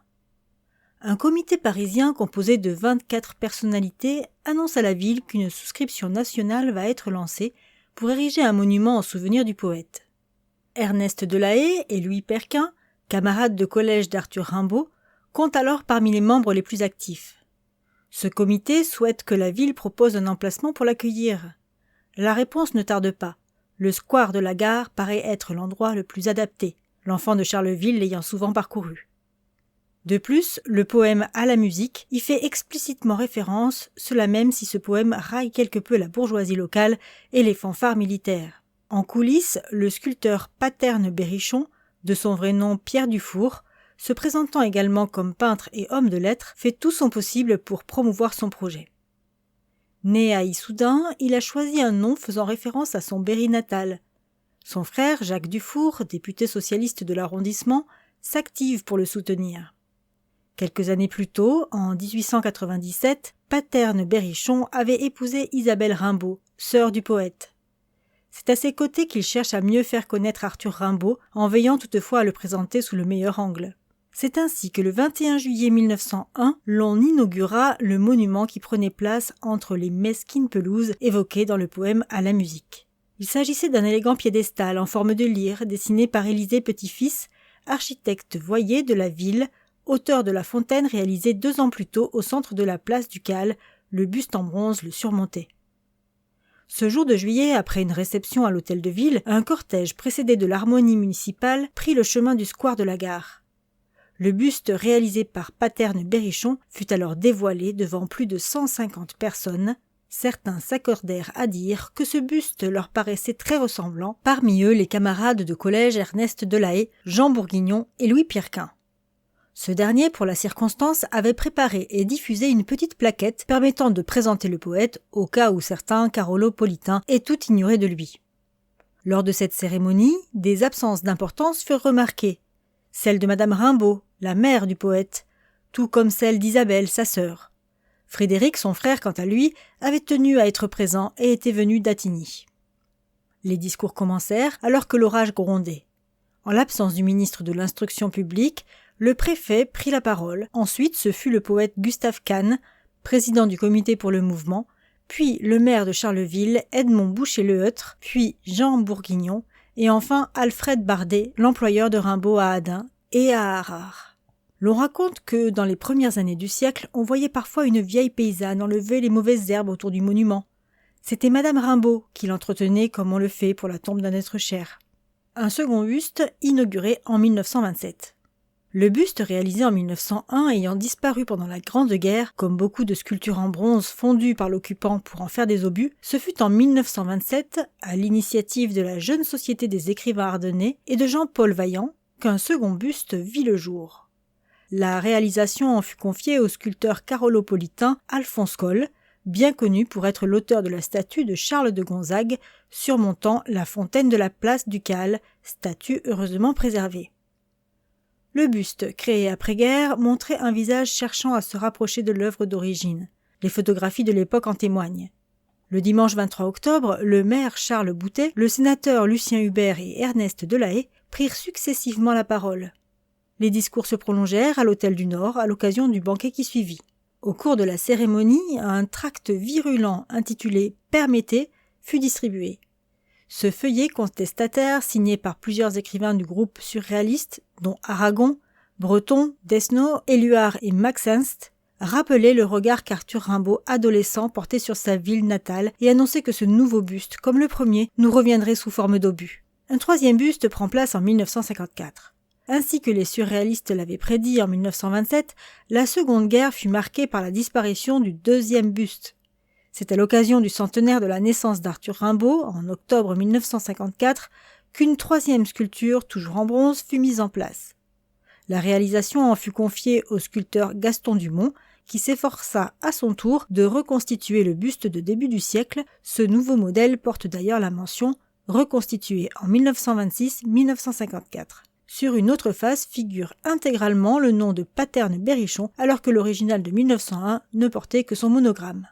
Un comité parisien composé de 24 personnalités annonce à la ville qu'une souscription nationale va être lancée pour ériger un monument en souvenir du poète. Ernest Delahaye et Louis Perquin, camarades de collège d'Arthur Rimbaud, comptent alors parmi les membres les plus actifs. Ce comité souhaite que la ville propose un emplacement pour l'accueillir. La réponse ne tarde pas. Le square de la Gare paraît être l'endroit le plus adapté, l'enfant de Charleville l'ayant souvent parcouru. De plus, le poème à la musique y fait explicitement référence, cela même si ce poème raille quelque peu la bourgeoisie locale et les fanfares militaires. En coulisses, le sculpteur Paterne Berrichon, de son vrai nom Pierre Dufour, se présentant également comme peintre et homme de lettres, fait tout son possible pour promouvoir son projet. Né à Issoudun, il a choisi un nom faisant référence à son Berry natal. Son frère, Jacques Dufour, député socialiste de l'arrondissement, s'active pour le soutenir. Quelques années plus tôt, en 1897, Paterne Berrichon avait épousé Isabelle Rimbaud, sœur du poète. C'est à ses côtés qu'il cherche à mieux faire connaître Arthur Rimbaud, en veillant toutefois à le présenter sous le meilleur angle. C'est ainsi que le 21 juillet 1901, l'on inaugura le monument qui prenait place entre les mesquines pelouses évoquées dans le poème à la musique. Il s'agissait d'un élégant piédestal en forme de lyre dessiné par Élisée Petit-Fils, architecte voyer de la ville, auteur de la fontaine réalisée 2 ans plus tôt au centre de la place ducale, le buste en bronze le surmontait. Ce jour de juillet, après une réception à l'hôtel de ville, un cortège précédé de l'harmonie municipale prit le chemin du square de la Gare. Le buste réalisé par Paterne Berrichon fut alors dévoilé devant plus de 150 personnes. Certains s'accordèrent à dire que ce buste leur paraissait très ressemblant, parmi eux les camarades de collège Ernest Delahaye, Jean Bourguignon et Louis Perquin. Ce dernier, pour la circonstance, avait préparé et diffusé une petite plaquette permettant de présenter le poète au cas où certains carolopolitains aient tout ignoré de lui. Lors de cette cérémonie, des absences d'importance furent remarquées. Celle de Madame Rimbaud, la mère du poète, tout comme celle d'Isabelle, sa sœur. Frédéric, son frère, quant à lui, avait tenu à être présent et était venu d'Attigny. Les discours commencèrent alors que l'orage grondait. En l'absence du ministre de l'Instruction publique, le préfet prit la parole. Ensuite, ce fut le poète Gustave Kahn, président du comité pour le mouvement, puis le maire de Charleville, Edmond Boucher-Leheutre, puis Jean Bourguignon, et enfin Alfred Bardet, l'employeur de Rimbaud à Adin et à Harare. L'on raconte que, dans les premières années du siècle, on voyait parfois une vieille paysanne enlever les mauvaises herbes autour du monument. C'était Madame Rimbaud qui l'entretenait comme on le fait pour la tombe d'un être cher. Un second buste inauguré en 1927. Le buste réalisé en 1901 ayant disparu pendant la Grande Guerre, comme beaucoup de sculptures en bronze fondues par l'occupant pour en faire des obus, ce fut en 1927, à l'initiative de la Jeune Société des écrivains ardennais et de Jean-Paul Vaillant, qu'un second buste vit le jour. La réalisation en fut confiée au sculpteur carolopolitain Alphonse Coll, bien connu pour être l'auteur de la statue de Charles de Gonzague surmontant la fontaine de la place ducale, statue heureusement préservée. Le buste, créé après-guerre, montrait un visage cherchant à se rapprocher de l'œuvre d'origine. Les photographies de l'époque en témoignent. Le dimanche 23 octobre, le maire Charles Boutet, le sénateur Lucien Hubert et Ernest Delahaye prirent successivement la parole. Les discours se prolongèrent à l'Hôtel du Nord à l'occasion du banquet qui suivit. Au cours de la cérémonie, un tract virulent intitulé « Permettez » fut distribué. Ce feuillet contestataire, signé par plusieurs écrivains du groupe surréaliste, dont Aragon, Breton, Desnos, Éluard et Max Ernst, rappelait le regard qu'Arthur Rimbaud, adolescent, portait sur sa ville natale et annonçait que ce nouveau buste, comme le premier, nous reviendrait sous forme d'obus. Un troisième buste prend place en 1954. Ainsi que les surréalistes l'avaient prédit en 1927, la Seconde Guerre fut marquée par la disparition du deuxième buste. C'est à l'occasion du centenaire de la naissance d'Arthur Rimbaud, en octobre 1954, qu'une troisième sculpture, toujours en bronze, fut mise en place. La réalisation en fut confiée au sculpteur Gaston Dumont, qui s'efforça à son tour de reconstituer le buste de début du siècle. Ce nouveau modèle porte d'ailleurs la mention « reconstitué en 1926-1954 ». Sur une autre face figure intégralement le nom de Paterne-Berrichon, alors que l'original de 1901 ne portait que son monogramme.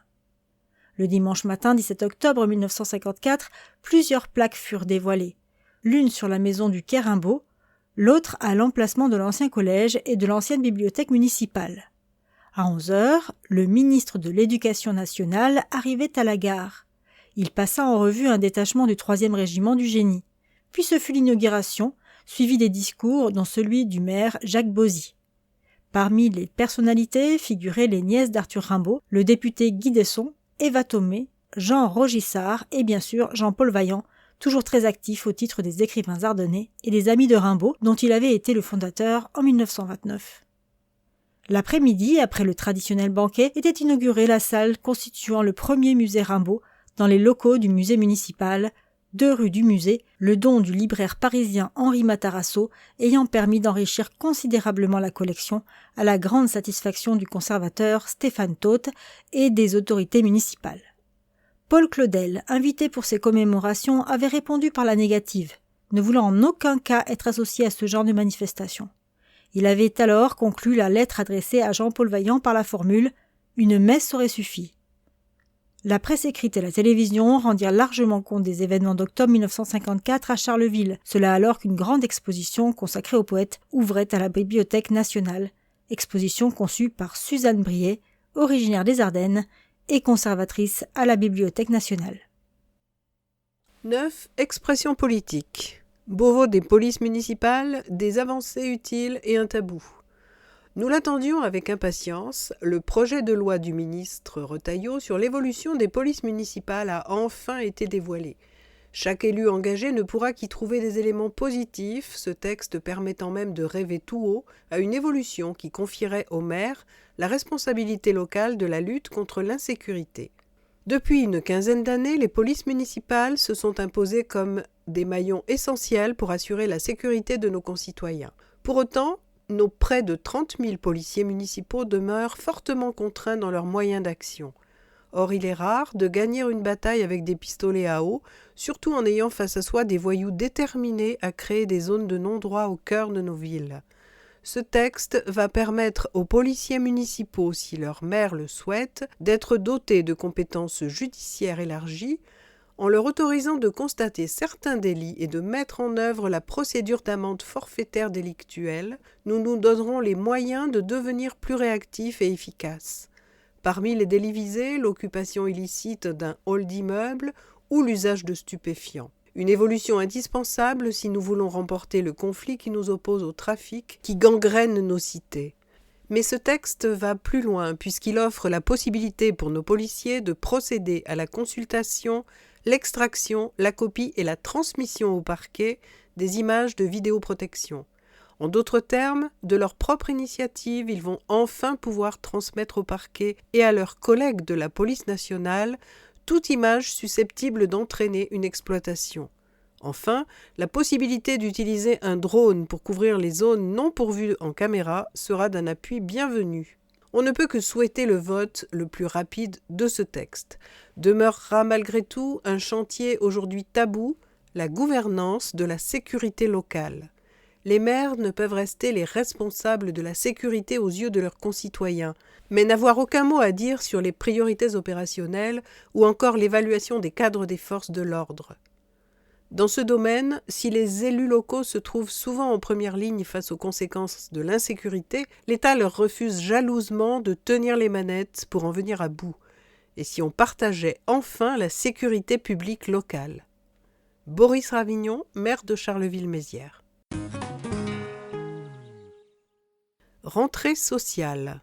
Le dimanche matin 17 octobre 1954, plusieurs plaques furent dévoilées, l'une sur la maison du quai Rimbaud, l'autre à l'emplacement de l'ancien collège et de l'ancienne bibliothèque municipale. À 11 heures, le ministre de l'Éducation nationale arrivait à la gare. Il passa en revue un détachement du 3e régiment du Génie. Puis ce fut l'inauguration, suivie des discours, dont celui du maire Jacques Bauzy. Parmi les personnalités figuraient les nièces d'Arthur Rimbaud, le député Guy Desson, Eva Thomé, Jean Rogissard et bien sûr Jean-Paul Vaillant, toujours très actif au titre des écrivains ardennais et des Amis de Rimbaud, dont il avait été le fondateur en 1929. L'après-midi, après le traditionnel banquet, était inaugurée la salle constituant le premier musée Rimbaud dans les locaux du musée municipal, 2 rue du Musée, le don du libraire parisien Henri Matarasso ayant permis d'enrichir considérablement la collection à la grande satisfaction du conservateur Stéphane Todt et des autorités municipales. Paul Claudel, invité pour ces commémorations, avait répondu par la négative, ne voulant en aucun cas être associé à ce genre de manifestation. Il avait alors conclu la lettre adressée à Jean-Paul Vaillant par la formule « Une messe aurait suffi ». La presse écrite et la télévision rendirent largement compte des événements d'octobre 1954 à Charleville, cela alors qu'une grande exposition consacrée au poète ouvrait à la Bibliothèque nationale, exposition conçue par Suzanne Briet, originaire des Ardennes et conservatrice à la Bibliothèque nationale. 9. Expression politique. Beauvau des polices municipales, des avancées utiles et un tabou. Nous l'attendions avec impatience, le projet de loi du ministre Retailleau sur l'évolution des polices municipales a enfin été dévoilé. Chaque élu engagé ne pourra qu'y trouver des éléments positifs, ce texte permettant même de rêver tout haut à une évolution qui confierait au maire la responsabilité locale de la lutte contre l'insécurité. Depuis une quinzaine d'années, les polices municipales se sont imposées comme des maillons essentiels pour assurer la sécurité de nos concitoyens. Pour autant, nos près de 30 000 policiers municipaux demeurent fortement contraints dans leurs moyens d'action. Or, il est rare de gagner une bataille avec des pistolets à eau, surtout en ayant face à soi des voyous déterminés à créer des zones de non-droit au cœur de nos villes. Ce texte va permettre aux policiers municipaux, si leur maire le souhaite, d'être dotés de compétences judiciaires élargies, en leur autorisant de constater certains délits et de mettre en œuvre la procédure d'amende forfaitaire délictuelle, nous nous donnerons les moyens de devenir plus réactifs et efficaces. Parmi les délits visés, l'occupation illicite d'un hall d'immeuble ou l'usage de stupéfiants. Une évolution indispensable si nous voulons remporter le conflit qui nous oppose au trafic qui gangrène nos cités. Mais ce texte va plus loin puisqu'il offre la possibilité pour nos policiers de procéder à la consultation, l'extraction, la copie et la transmission au parquet des images de vidéoprotection. En d'autres termes, de leur propre initiative, ils vont enfin pouvoir transmettre au parquet et à leurs collègues de la police nationale toute image susceptible d'entraîner une exploitation. Enfin, la possibilité d'utiliser un drone pour couvrir les zones non pourvues en caméra sera d'un appui bienvenu. On ne peut que souhaiter le vote le plus rapide de ce texte. Demeurera malgré tout un chantier aujourd'hui tabou, la gouvernance de la sécurité locale. Les maires ne peuvent rester les responsables de la sécurité aux yeux de leurs concitoyens, mais n'avoir aucun mot à dire sur les priorités opérationnelles ou encore l'évaluation des cadres des forces de l'ordre. Dans ce domaine, si les élus locaux se trouvent souvent en première ligne face aux conséquences de l'insécurité, l'État leur refuse jalousement de tenir les manettes pour en venir à bout. Et si on partageait enfin la sécurité publique locale. Boris Ravignon, maire de Charleville-Mézières. Rentrée sociale.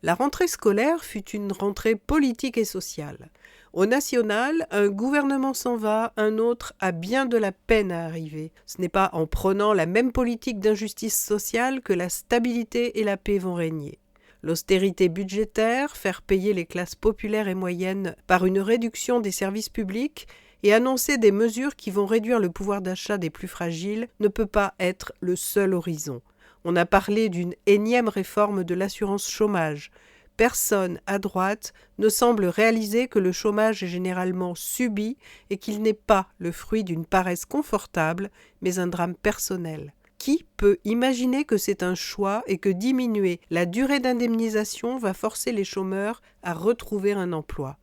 La rentrée scolaire fut une rentrée politique et sociale. Au national, un gouvernement s'en va, un autre a bien de la peine à arriver. Ce n'est pas en prenant la même politique d'injustice sociale que la stabilité et la paix vont régner. L'austérité budgétaire, faire payer les classes populaires et moyennes par une réduction des services publics et annoncer des mesures qui vont réduire le pouvoir d'achat des plus fragiles ne peut pas être le seul horizon. On a parlé d'une énième réforme de l'assurance chômage. Personne, à droite, ne semble réaliser que le chômage est généralement subi et qu'il n'est pas le fruit d'une paresse confortable, mais un drame personnel. Qui peut imaginer que c'est un choix et que diminuer la durée d'indemnisation va forcer les chômeurs à retrouver un emploi?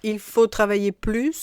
Il faut travailler plus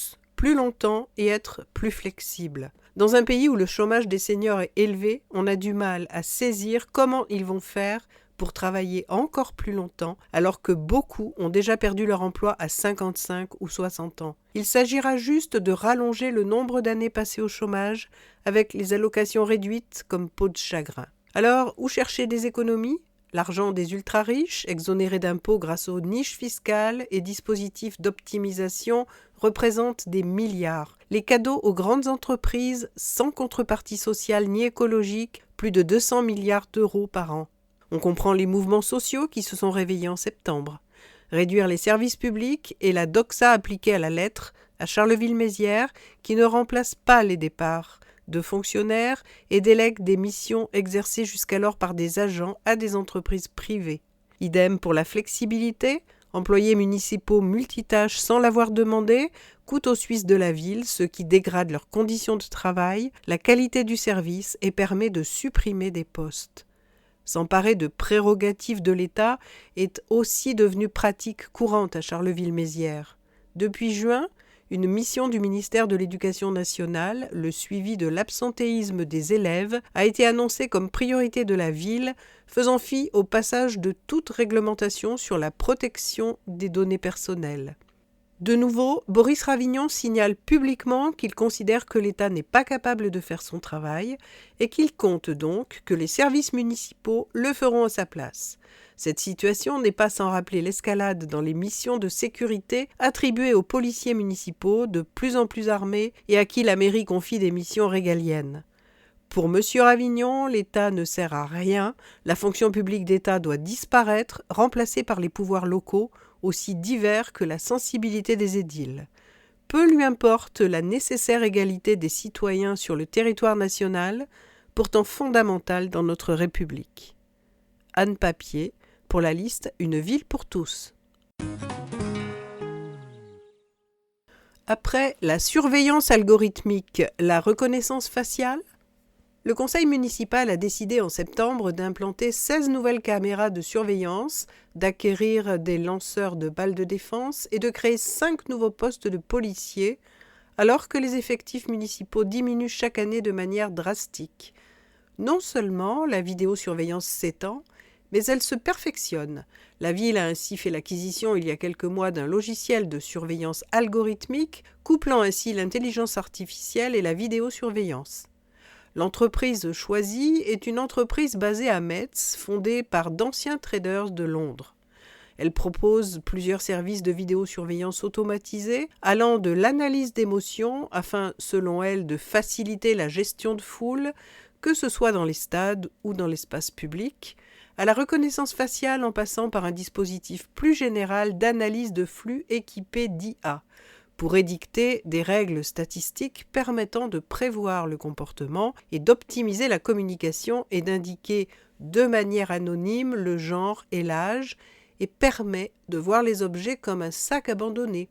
longtemps et être plus flexible. Dans un pays où le chômage des seniors est élevé, on a du mal à saisir comment ils vont faire pour travailler encore plus longtemps, alors que beaucoup ont déjà perdu leur emploi à 55 ou 60 ans. Il s'agira juste de rallonger le nombre d'années passées au chômage avec les allocations réduites comme peau de chagrin. Alors, où chercher des économies ? L'argent des ultra-riches, exonérés d'impôts grâce aux niches fiscales et dispositifs d'optimisation, représente des milliards. Les cadeaux aux grandes entreprises, sans contrepartie sociale ni écologique, plus de 200 milliards d'euros par an. On comprend les mouvements sociaux qui se sont réveillés en septembre. Réduire les services publics et la doxa appliquée à la lettre à Charleville-Mézières qui ne remplace pas les départs de fonctionnaires et délègue des missions exercées jusqu'alors par des agents à des entreprises privées. Idem pour la flexibilité, employés municipaux multitâches sans l'avoir demandé coûtent aux Suisses de la ville, ce qui dégrade leurs conditions de travail, la qualité du service et permet de supprimer des postes. S'emparer de prérogatives de l'État est aussi devenu pratique courante à Charleville-Mézières. Depuis juin, une mission du ministère de l'Éducation nationale, le suivi de l'absentéisme des élèves, a été annoncée comme priorité de la ville, faisant fi au passage de toute réglementation sur la protection des données personnelles. De nouveau, Boris Ravignon signale publiquement qu'il considère que l'État n'est pas capable de faire son travail et qu'il compte donc que les services municipaux le feront à sa place. Cette situation n'est pas sans rappeler l'escalade dans les missions de sécurité attribuées aux policiers municipaux de plus en plus armés et à qui la mairie confie des missions régaliennes. Pour M. Ravignon, l'État ne sert à rien, la fonction publique d'État doit disparaître, remplacée par les pouvoirs locaux, aussi divers que la sensibilité des édiles. Peu lui importe la nécessaire égalité des citoyens sur le territoire national, pourtant fondamentale dans notre République. Anne Papier, pour la liste Une ville pour tous. Après la surveillance algorithmique, la reconnaissance faciale, le conseil municipal a décidé en septembre d'implanter 16 nouvelles caméras de surveillance, d'acquérir des lanceurs de balles de défense et de créer 5 nouveaux postes de policiers, alors que les effectifs municipaux diminuent chaque année de manière drastique. Non seulement la vidéosurveillance s'étend, mais elle se perfectionne. La ville a ainsi fait l'acquisition il y a quelques mois d'un logiciel de surveillance algorithmique, couplant ainsi l'intelligence artificielle et la vidéosurveillance. L'entreprise choisie est une entreprise basée à Metz, fondée par d'anciens traders de Londres. Elle propose plusieurs services de vidéosurveillance automatisés, allant de l'analyse d'émotions, afin, selon elle, de faciliter la gestion de foule, que ce soit dans les stades ou dans l'espace public, à la reconnaissance faciale en passant par un dispositif plus général d'analyse de flux équipé d'IA, pour édicter des règles statistiques permettant de prévoir le comportement et d'optimiser la communication et d'indiquer de manière anonyme le genre et l'âge et permet de voir les objets comme un sac abandonné.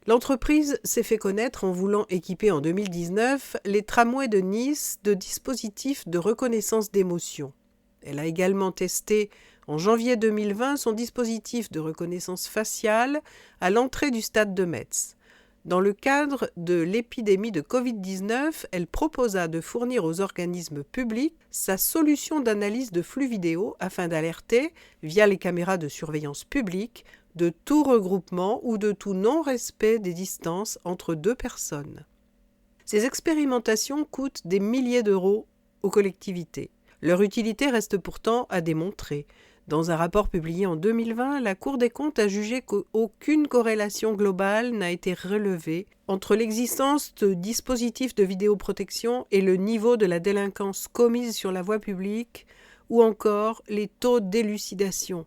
L'entreprise s'est fait connaître en voulant équiper en 2019 les tramways de Nice de dispositifs de reconnaissance d'émotion. Elle a également testé en janvier 2020 son dispositif de reconnaissance faciale à l'entrée du stade de Metz. Dans le cadre de l'épidémie de Covid-19, elle proposa de fournir aux organismes publics sa solution d'analyse de flux vidéo afin d'alerter, via les caméras de surveillance publique, de tout regroupement ou de tout non-respect des distances entre deux personnes. Ces expérimentations coûtent des milliers d'euros aux collectivités. Leur utilité reste pourtant à démontrer. Dans un rapport publié en 2020, la Cour des comptes a jugé qu'aucune corrélation globale n'a été relevée entre l'existence de dispositifs de vidéoprotection et le niveau de la délinquance commise sur la voie publique ou encore les taux d'élucidation.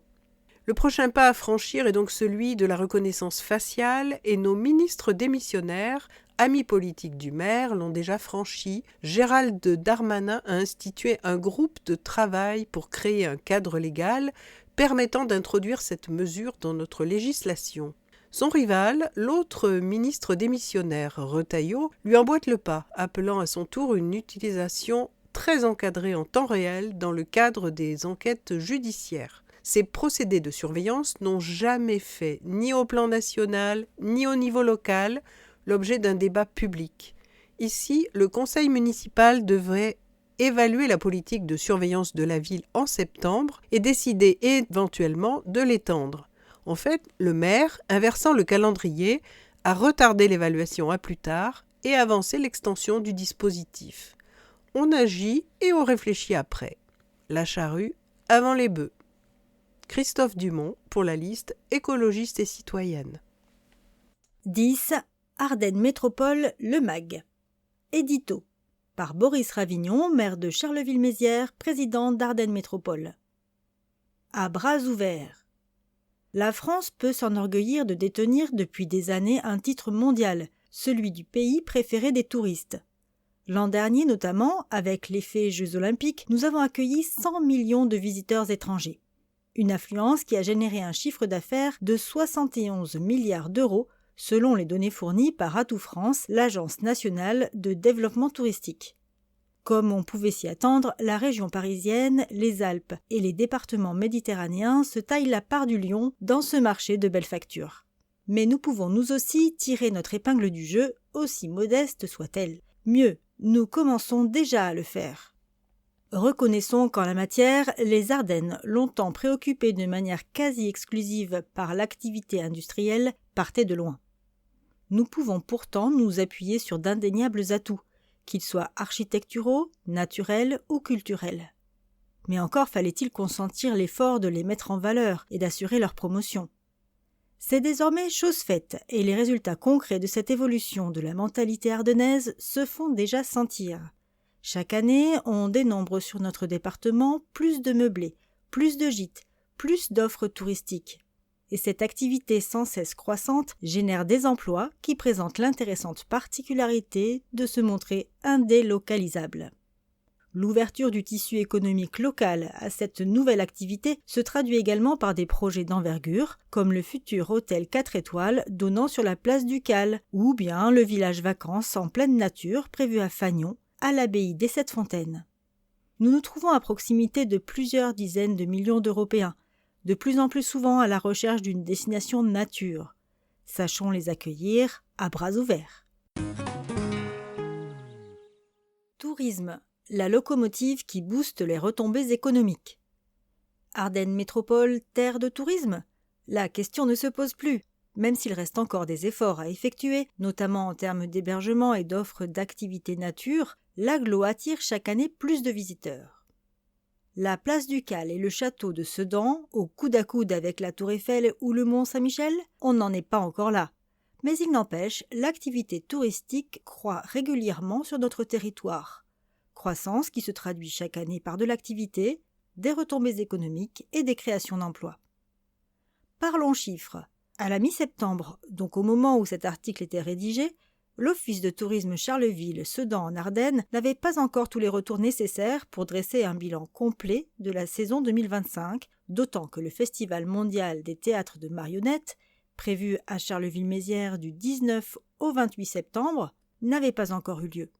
Le prochain pas à franchir est donc celui de la reconnaissance faciale et nos ministres démissionnaires, amis politiques du maire, l'ont déjà franchi. Gérald Darmanin a institué un groupe de travail pour créer un cadre légal permettant d'introduire cette mesure dans notre législation. Son rival, l'autre ministre démissionnaire, Retailleau, lui emboîte le pas, appelant à son tour une utilisation très encadrée en temps réel dans le cadre des enquêtes judiciaires. Ces procédés de surveillance n'ont jamais fait, ni au plan national, ni au niveau local, l'objet d'un débat public. Ici, le conseil municipal devrait évaluer la politique de surveillance de la ville en septembre et décider éventuellement de l'étendre. En fait, le maire, inversant le calendrier, a retardé l'évaluation à plus tard et avancé l'extension du dispositif. On agit et on réfléchit après. La charrue avant les bœufs. Christophe Dumont pour la liste écologiste et citoyenne. 10. Ardennes Métropole, le MAG. Édito par Boris Ravignon, maire de Charleville-Mézières, président d'Ardennes Métropole. À bras ouverts. La France peut s'enorgueillir de détenir depuis des années un titre mondial, celui du pays préféré des touristes. L'an dernier notamment, avec l'effet Jeux Olympiques, nous avons accueilli 100 millions de visiteurs étrangers. Une affluence qui a généré un chiffre d'affaires de 71 milliards d'euros, selon les données fournies par Atout France, l'Agence nationale de développement touristique. Comme on pouvait s'y attendre, la région parisienne, les Alpes et les départements méditerranéens se taillent la part du lion dans ce marché de belle facture. Mais nous pouvons nous aussi tirer notre épingle du jeu, aussi modeste soit-elle. Mieux, nous commençons déjà à le faire. Reconnaissons qu'en la matière, les Ardennes, longtemps préoccupées de manière quasi exclusive par l'activité industrielle, partaient de loin. Nous pouvons pourtant nous appuyer sur d'indéniables atouts, qu'ils soient architecturaux, naturels ou culturels. Mais encore fallait-il consentir l'effort de les mettre en valeur et d'assurer leur promotion. C'est désormais chose faite, et les résultats concrets de cette évolution de la mentalité ardennaise se font déjà sentir. Chaque année, on dénombre sur notre département plus de meublés, plus de gîtes, plus d'offres touristiques. Et cette activité sans cesse croissante génère des emplois qui présentent l'intéressante particularité de se montrer indélocalisables. L'ouverture du tissu économique local à cette nouvelle activité se traduit également par des projets d'envergure, comme le futur hôtel 4 étoiles donnant sur la place du Cal, ou bien le village vacances en pleine nature prévu à Fagnon, à l'abbaye des Sept Fontaines. Nous nous trouvons à proximité de plusieurs dizaines de millions d'Européens, de plus en plus souvent à la recherche d'une destination nature. Sachons les accueillir à bras ouverts. Tourisme, la locomotive qui booste les retombées économiques. Ardennes Métropole, terre de tourisme ? La question ne se pose plus. Même s'il reste encore des efforts à effectuer, notamment en termes d'hébergement et d'offres d'activités nature, l'agglo attire chaque année plus de visiteurs. La place du Cal et le château de Sedan, au coude à coude avec la Tour Eiffel ou le Mont Saint-Michel, on n'en est pas encore là. Mais il n'empêche, l'activité touristique croît régulièrement sur notre territoire. croissance qui se traduit chaque année par de l'activité, des retombées économiques et des créations d'emplois. Parlons chiffres. À la mi-septembre, donc au moment où cet article était rédigé, l'Office de tourisme Charleville-Sedan en Ardennes n'avait pas encore tous les retours nécessaires pour dresser un bilan complet de la saison 2025, d'autant que le Festival mondial des théâtres de marionnettes, prévu à Charleville-Mézières du 19 au 28 septembre, n'avait pas encore eu lieu.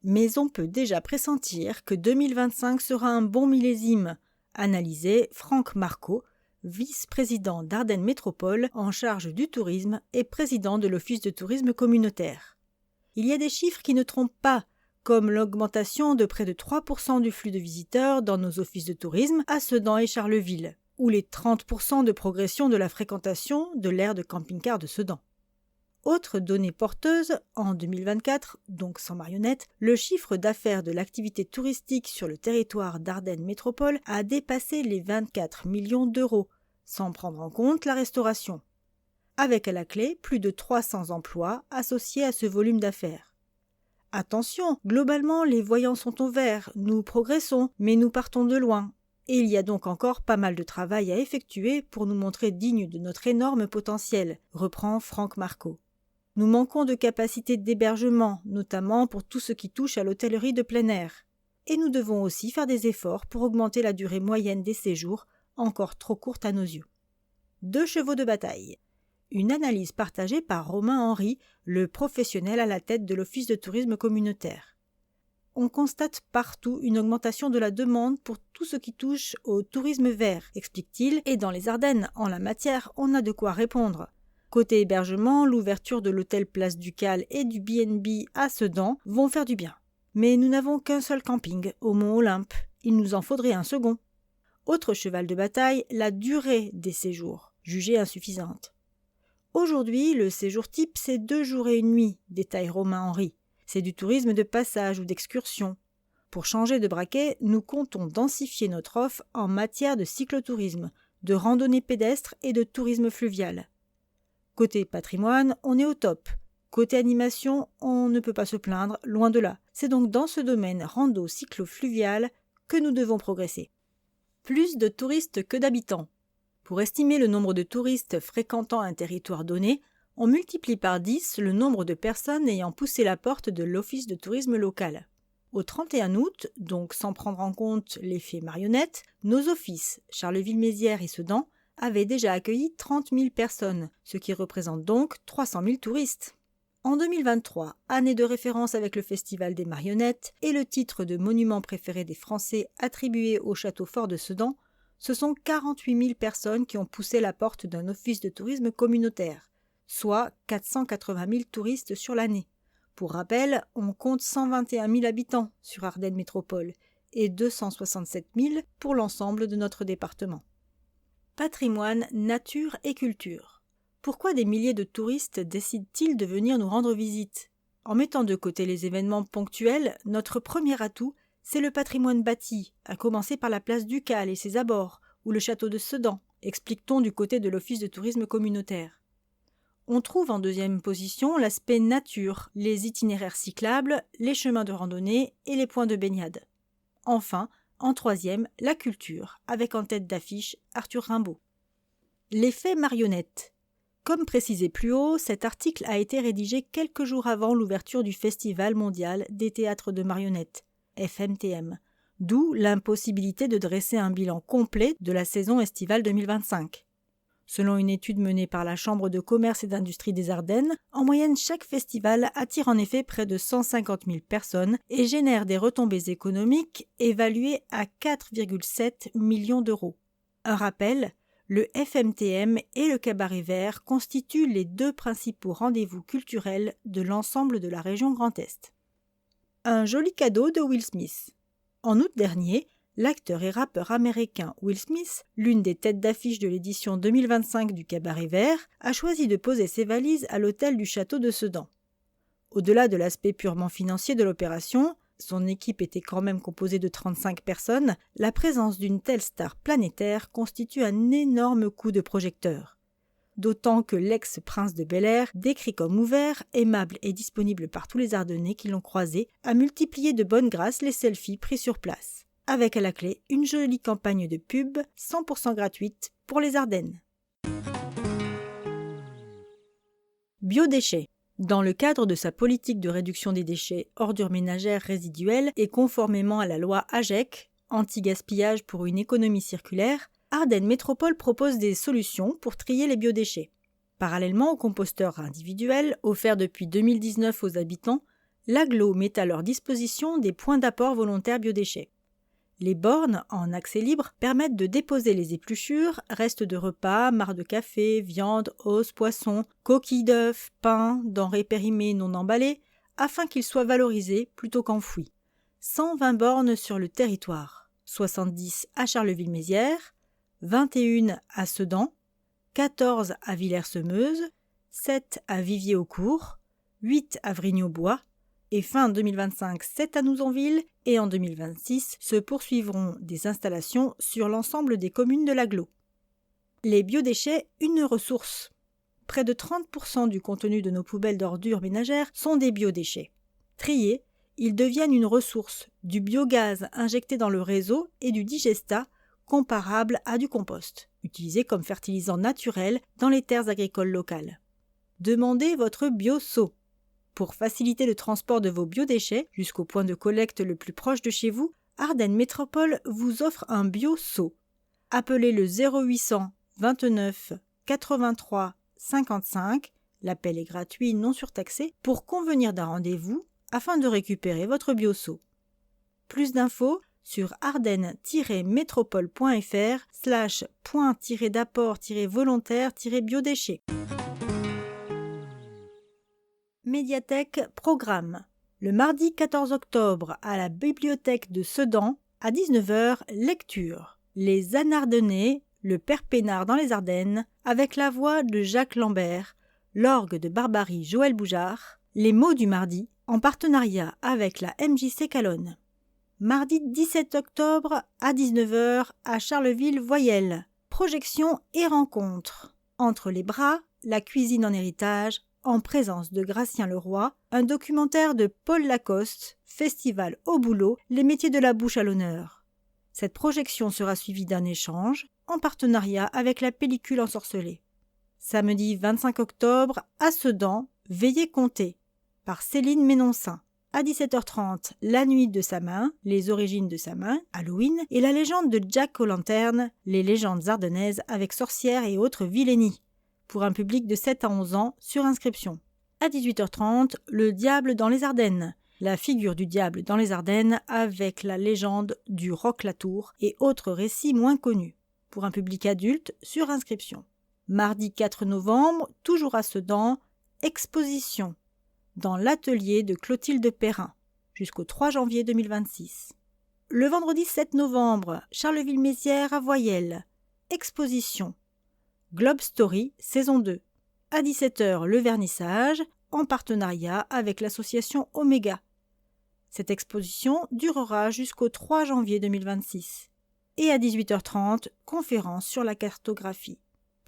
Mais on peut déjà pressentir que 2025 sera un bon millésime, analysait Franck Marco, vice-président d'Ardennes Métropole en charge du tourisme et président de l'Office de tourisme communautaire. Il y a des chiffres qui ne trompent pas, comme l'augmentation de près de 3% du flux de visiteurs dans nos offices de tourisme à Sedan et Charleville, ou les 30% de progression de la fréquentation de l'aire de camping-car de Sedan. Autre donnée porteuse, en 2024, donc sans marionnettes, le chiffre d'affaires de l'activité touristique sur le territoire d'Ardennes Métropole a dépassé les 24 millions d'euros, sans prendre en compte la restauration. Avec à la clé plus de 300 emplois associés à ce volume d'affaires. Attention, globalement les voyants sont au vert, nous progressons, mais nous partons de loin. Et il y a donc encore pas mal de travail à effectuer pour nous montrer dignes de notre énorme potentiel, reprend Franck Marco. Nous manquons de capacité d'hébergement, notamment pour tout ce qui touche à l'hôtellerie de plein air. Et nous devons aussi faire des efforts pour augmenter la durée moyenne des séjours, encore trop courte à nos yeux. 2 chevaux de bataille. Une analyse partagée par Romain Henry, le professionnel à la tête de l'Office de tourisme communautaire. On constate partout une augmentation de la demande pour tout ce qui touche au tourisme vert, explique-t-il, et dans les Ardennes, en la matière, on a de quoi répondre. Côté hébergement, l'ouverture de l'hôtel Place Ducale et du B&B à Sedan vont faire du bien. Mais nous n'avons qu'un seul camping, au Mont Olympe. Il nous en faudrait un second. Autre cheval de bataille, la durée des séjours, jugée insuffisante. Aujourd'hui, le séjour type, c'est 2 jours et 1 nuit, détaille Romain Henry. C'est du tourisme de passage ou d'excursion. Pour changer de braquet, nous comptons densifier notre offre en matière de cyclotourisme, de randonnée pédestre et de tourisme fluvial. Côté patrimoine, on est au top. Côté animation, on ne peut pas se plaindre, loin de là. C'est donc dans ce domaine rando-cyclo-fluvial que nous devons progresser. Plus de touristes que d'habitants. Pour estimer le nombre de touristes fréquentant un territoire donné, on multiplie par 10 le nombre de personnes ayant poussé la porte de l'Office de tourisme local. Au 31 août, donc sans prendre en compte l'effet marionnette, nos offices, Charleville-Mézières et Sedan, avaient déjà accueilli 30 000 personnes, ce qui représente donc 300 000 touristes. En 2023, année de référence avec le Festival des marionnettes et le titre de monument préféré des Français attribué au château fort de Sedan, ce sont 48 000 personnes qui ont poussé la porte d'un office de tourisme communautaire, soit 480 000 touristes sur l'année. Pour rappel, on compte 121 000 habitants sur Ardennes Métropole et 267 000 pour l'ensemble de notre département. Patrimoine, nature et culture. Pourquoi des milliers de touristes décident-ils de venir nous rendre visite ? En mettant de côté les événements ponctuels, notre premier atout, c'est le patrimoine bâti, à commencer par la place Ducale et ses abords, ou le château de Sedan, explique-t-on du côté de l'Office de tourisme communautaire. On trouve en deuxième position l'aspect nature, les itinéraires cyclables, les chemins de randonnée et les points de baignade. Enfin, en troisième, la culture, avec en tête d'affiche Arthur Rimbaud. L'effet marionnette. Comme précisé plus haut, cet article a été rédigé quelques jours avant l'ouverture du Festival mondial des théâtres de marionnettes, FMTM, d'où l'impossibilité de dresser un bilan complet de la saison estivale 2025. Selon une étude menée par la Chambre de commerce et d'industrie des Ardennes, en moyenne chaque festival attire en effet près de 150 000 personnes et génère des retombées économiques évaluées à 4,7 millions d'euros. Un rappel, le FMTM et le Cabaret Vert constituent les 2 principaux rendez-vous culturels de l'ensemble de la région Grand Est. Un joli cadeau de Will Smith. En août dernier, l'acteur et rappeur américain Will Smith, l'une des têtes d'affiche de l'édition 2025 du Cabaret Vert, a choisi de poser ses valises à l'hôtel du château de Sedan. Au-delà de l'aspect purement financier de l'opération, son équipe était quand même composée de 35 personnes, la présence d'une telle star planétaire constitue un énorme coup de projecteur. d'autant que l'ex-prince de Bel-Air, décrit comme ouvert, aimable et disponible par tous les Ardennais qui l'ont croisé, a multiplié de bonne grâce les selfies pris sur place, avec à la clé une jolie campagne de pub 100% gratuite pour les Ardennes. Biodéchets. Dans le cadre de sa politique de réduction des déchets ordures ménagères résiduelles et conformément à la loi AGEC, anti-gaspillage pour une économie circulaire, Ardennes Métropole propose des solutions pour trier les biodéchets. Parallèlement aux composteurs individuels offerts depuis 2019 aux habitants, l'agglo met à leur disposition des points d'apport volontaires biodéchets. Les bornes, en accès libre, permettent de déposer les épluchures, restes de repas, marcs de café, viande, os, poissons, coquilles d'œufs, pain, denrées périmées non emballées, afin qu'ils soient valorisés plutôt qu'enfouis. 120 bornes sur le territoire, 70 à Charleville-Mézières, 21 à Sedan, 14 à Villers-Semeuse, 7 à Viviers-au-Court, 8 à Vrigne-au-Bois, et fin 2025, 7 à Nouzonville, et en 2026 se poursuivront des installations sur l'ensemble des communes de l'agglo. Les biodéchets, une ressource. Près de 30% du contenu de nos poubelles d'ordures ménagères sont des biodéchets. Triés, ils deviennent une ressource, du biogaz injecté dans le réseau et du digestat comparable à du compost, utilisé comme fertilisant naturel dans les terres agricoles locales. Demandez votre bio-seau. Pour faciliter le transport de vos biodéchets jusqu'au point de collecte le plus proche de chez vous, Ardennes Métropole vous offre un bio-seau. Appelez le 0800 29 83 55, l'appel est gratuit non surtaxé, pour convenir d'un rendez-vous afin de récupérer votre bio-seau. Plus d'infos sur ardennes-métropole.fr/point-d'apport-volontaire-biodéchets. Médiathèque programme. Le mardi 14 octobre à la bibliothèque de Sedan, à 19h, lecture. Les Anardennais, le père Pénard dans les Ardennes, avec la voix de Jacques Lambert, l'orgue de Barbarie Joël Boujard, les mots du mardi, en partenariat avec la MJC Calonne. Mardi 17 octobre à 19h à Charleville-Voyelles. Projection et rencontre. Entre les bras, la cuisine en héritage, en présence de Gratien Leroy, un documentaire de Paul Lacoste, Festival au boulot, les métiers de la bouche à l'honneur. Cette projection sera suivie d'un échange, en partenariat avec la pellicule ensorcelée. Samedi 25 octobre, à Sedan, Veillez compter, par Céline Ménoncin. À 17h30, La nuit de sa main, les origines de sa main, Halloween, et la légende de Jack O'Lantern, les légendes ardennaises avec sorcières et autres vilainies, pour un public de 7 à 11 ans sur inscription. À 18h30, Le diable dans les Ardennes, la figure du diable dans les Ardennes avec la légende du Roc-la-Tour et autres récits moins connus, pour un public adulte sur inscription. Mardi 4 novembre, toujours à Sedan, exposition dans l'atelier de Clotilde Perrin, jusqu'au 3 janvier 2026. Le vendredi 7 novembre, Charleville-Mézières à Voyelles, exposition Globe Story, saison 2. À 17h, le vernissage, en partenariat avec l'association Omega. Cette exposition durera jusqu'au 3 janvier 2026. Et à 18h30, conférence sur la cartographie.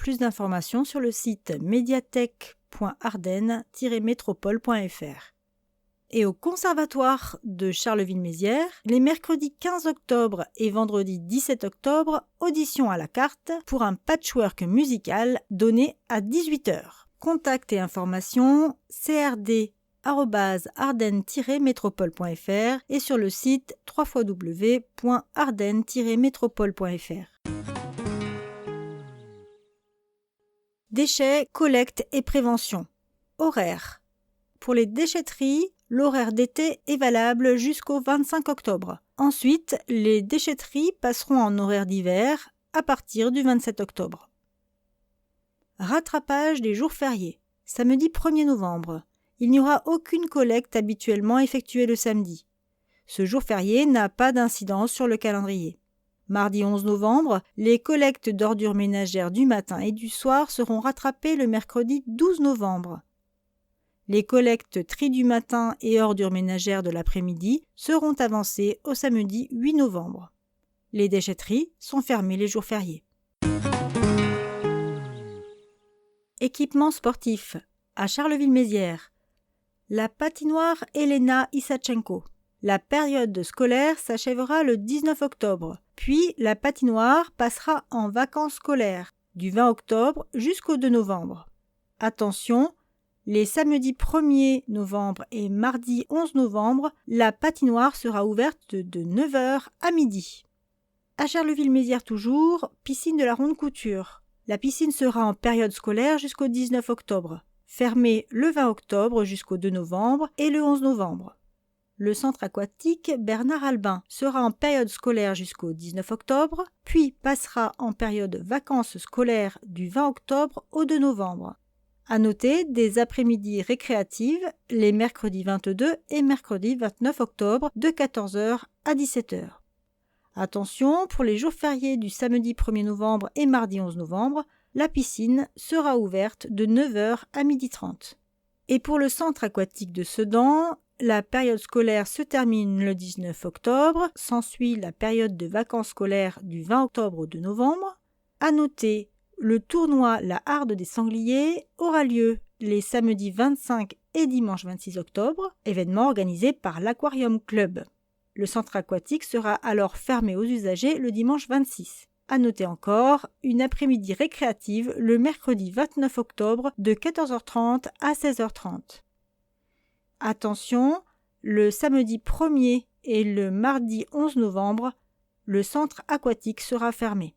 Plus d'informations sur le site médiathèque.ardennes-métropole.fr. Et au Conservatoire de Charleville-Mézières, les mercredis 15 octobre et vendredi 17 octobre, audition à la carte pour un patchwork musical donné à 18h. Contact et informations crd@ardennes-métropole.fr et sur le site www.ardennes-métropole.fr. Déchets, collecte et prévention. Horaire. Pour les déchetteries, l'horaire d'été est valable jusqu'au 25 octobre. Ensuite, les déchetteries passeront en horaire d'hiver à partir du 27 octobre. Rattrapage des jours fériés. Samedi 1er novembre. Il n'y aura aucune collecte habituellement effectuée le samedi. Ce jour férié n'a pas d'incidence sur le calendrier. Mardi 11 novembre, les collectes d'ordures ménagères du matin et du soir seront rattrapées le mercredi 12 novembre. Les collectes tri du matin et ordures ménagères de l'après-midi seront avancées au samedi 8 novembre. Les déchetteries sont fermées les jours fériés. Équipement sportif à Charleville-Mézières. La patinoire Elena Isachenko. La période scolaire s'achèvera le 19 octobre, puis la patinoire passera en vacances scolaires du 20 octobre jusqu'au 2 novembre. Attention, les samedis 1er novembre et mardi 11 novembre, la patinoire sera ouverte de 9 h à midi. À Charleville-Mézières toujours, piscine de la Ronde Couture. La piscine sera en période scolaire jusqu'au 19 octobre, fermée le 20 octobre jusqu'au 2 novembre et le 11 novembre. Le centre aquatique Bernard Albin sera en période scolaire jusqu'au 19 octobre, puis passera en période vacances scolaires du 20 octobre au 2 novembre. À noter des après-midi récréatives les mercredis 22 et mercredi 29 octobre de 14 h à 17 h. Attention, pour les jours fériés du samedi 1er novembre et mardi 11 novembre, la piscine sera ouverte de 9 h à 12h30. Et pour le centre aquatique de Sedan, la période scolaire se termine le 19 octobre, s'ensuit la période de vacances scolaires du 20 octobre au 2 novembre. À noter, le tournoi La Harde des Sangliers aura lieu les samedis 25 et dimanche 26 octobre, événement organisé par l'Aquarium Club. Le centre aquatique sera alors fermé aux usagers le dimanche 26. À noter encore, une après-midi récréative le mercredi 29 octobre de 14h30 à 16h30. Attention, le samedi 1er et le mardi 11 novembre, le centre aquatique sera fermé.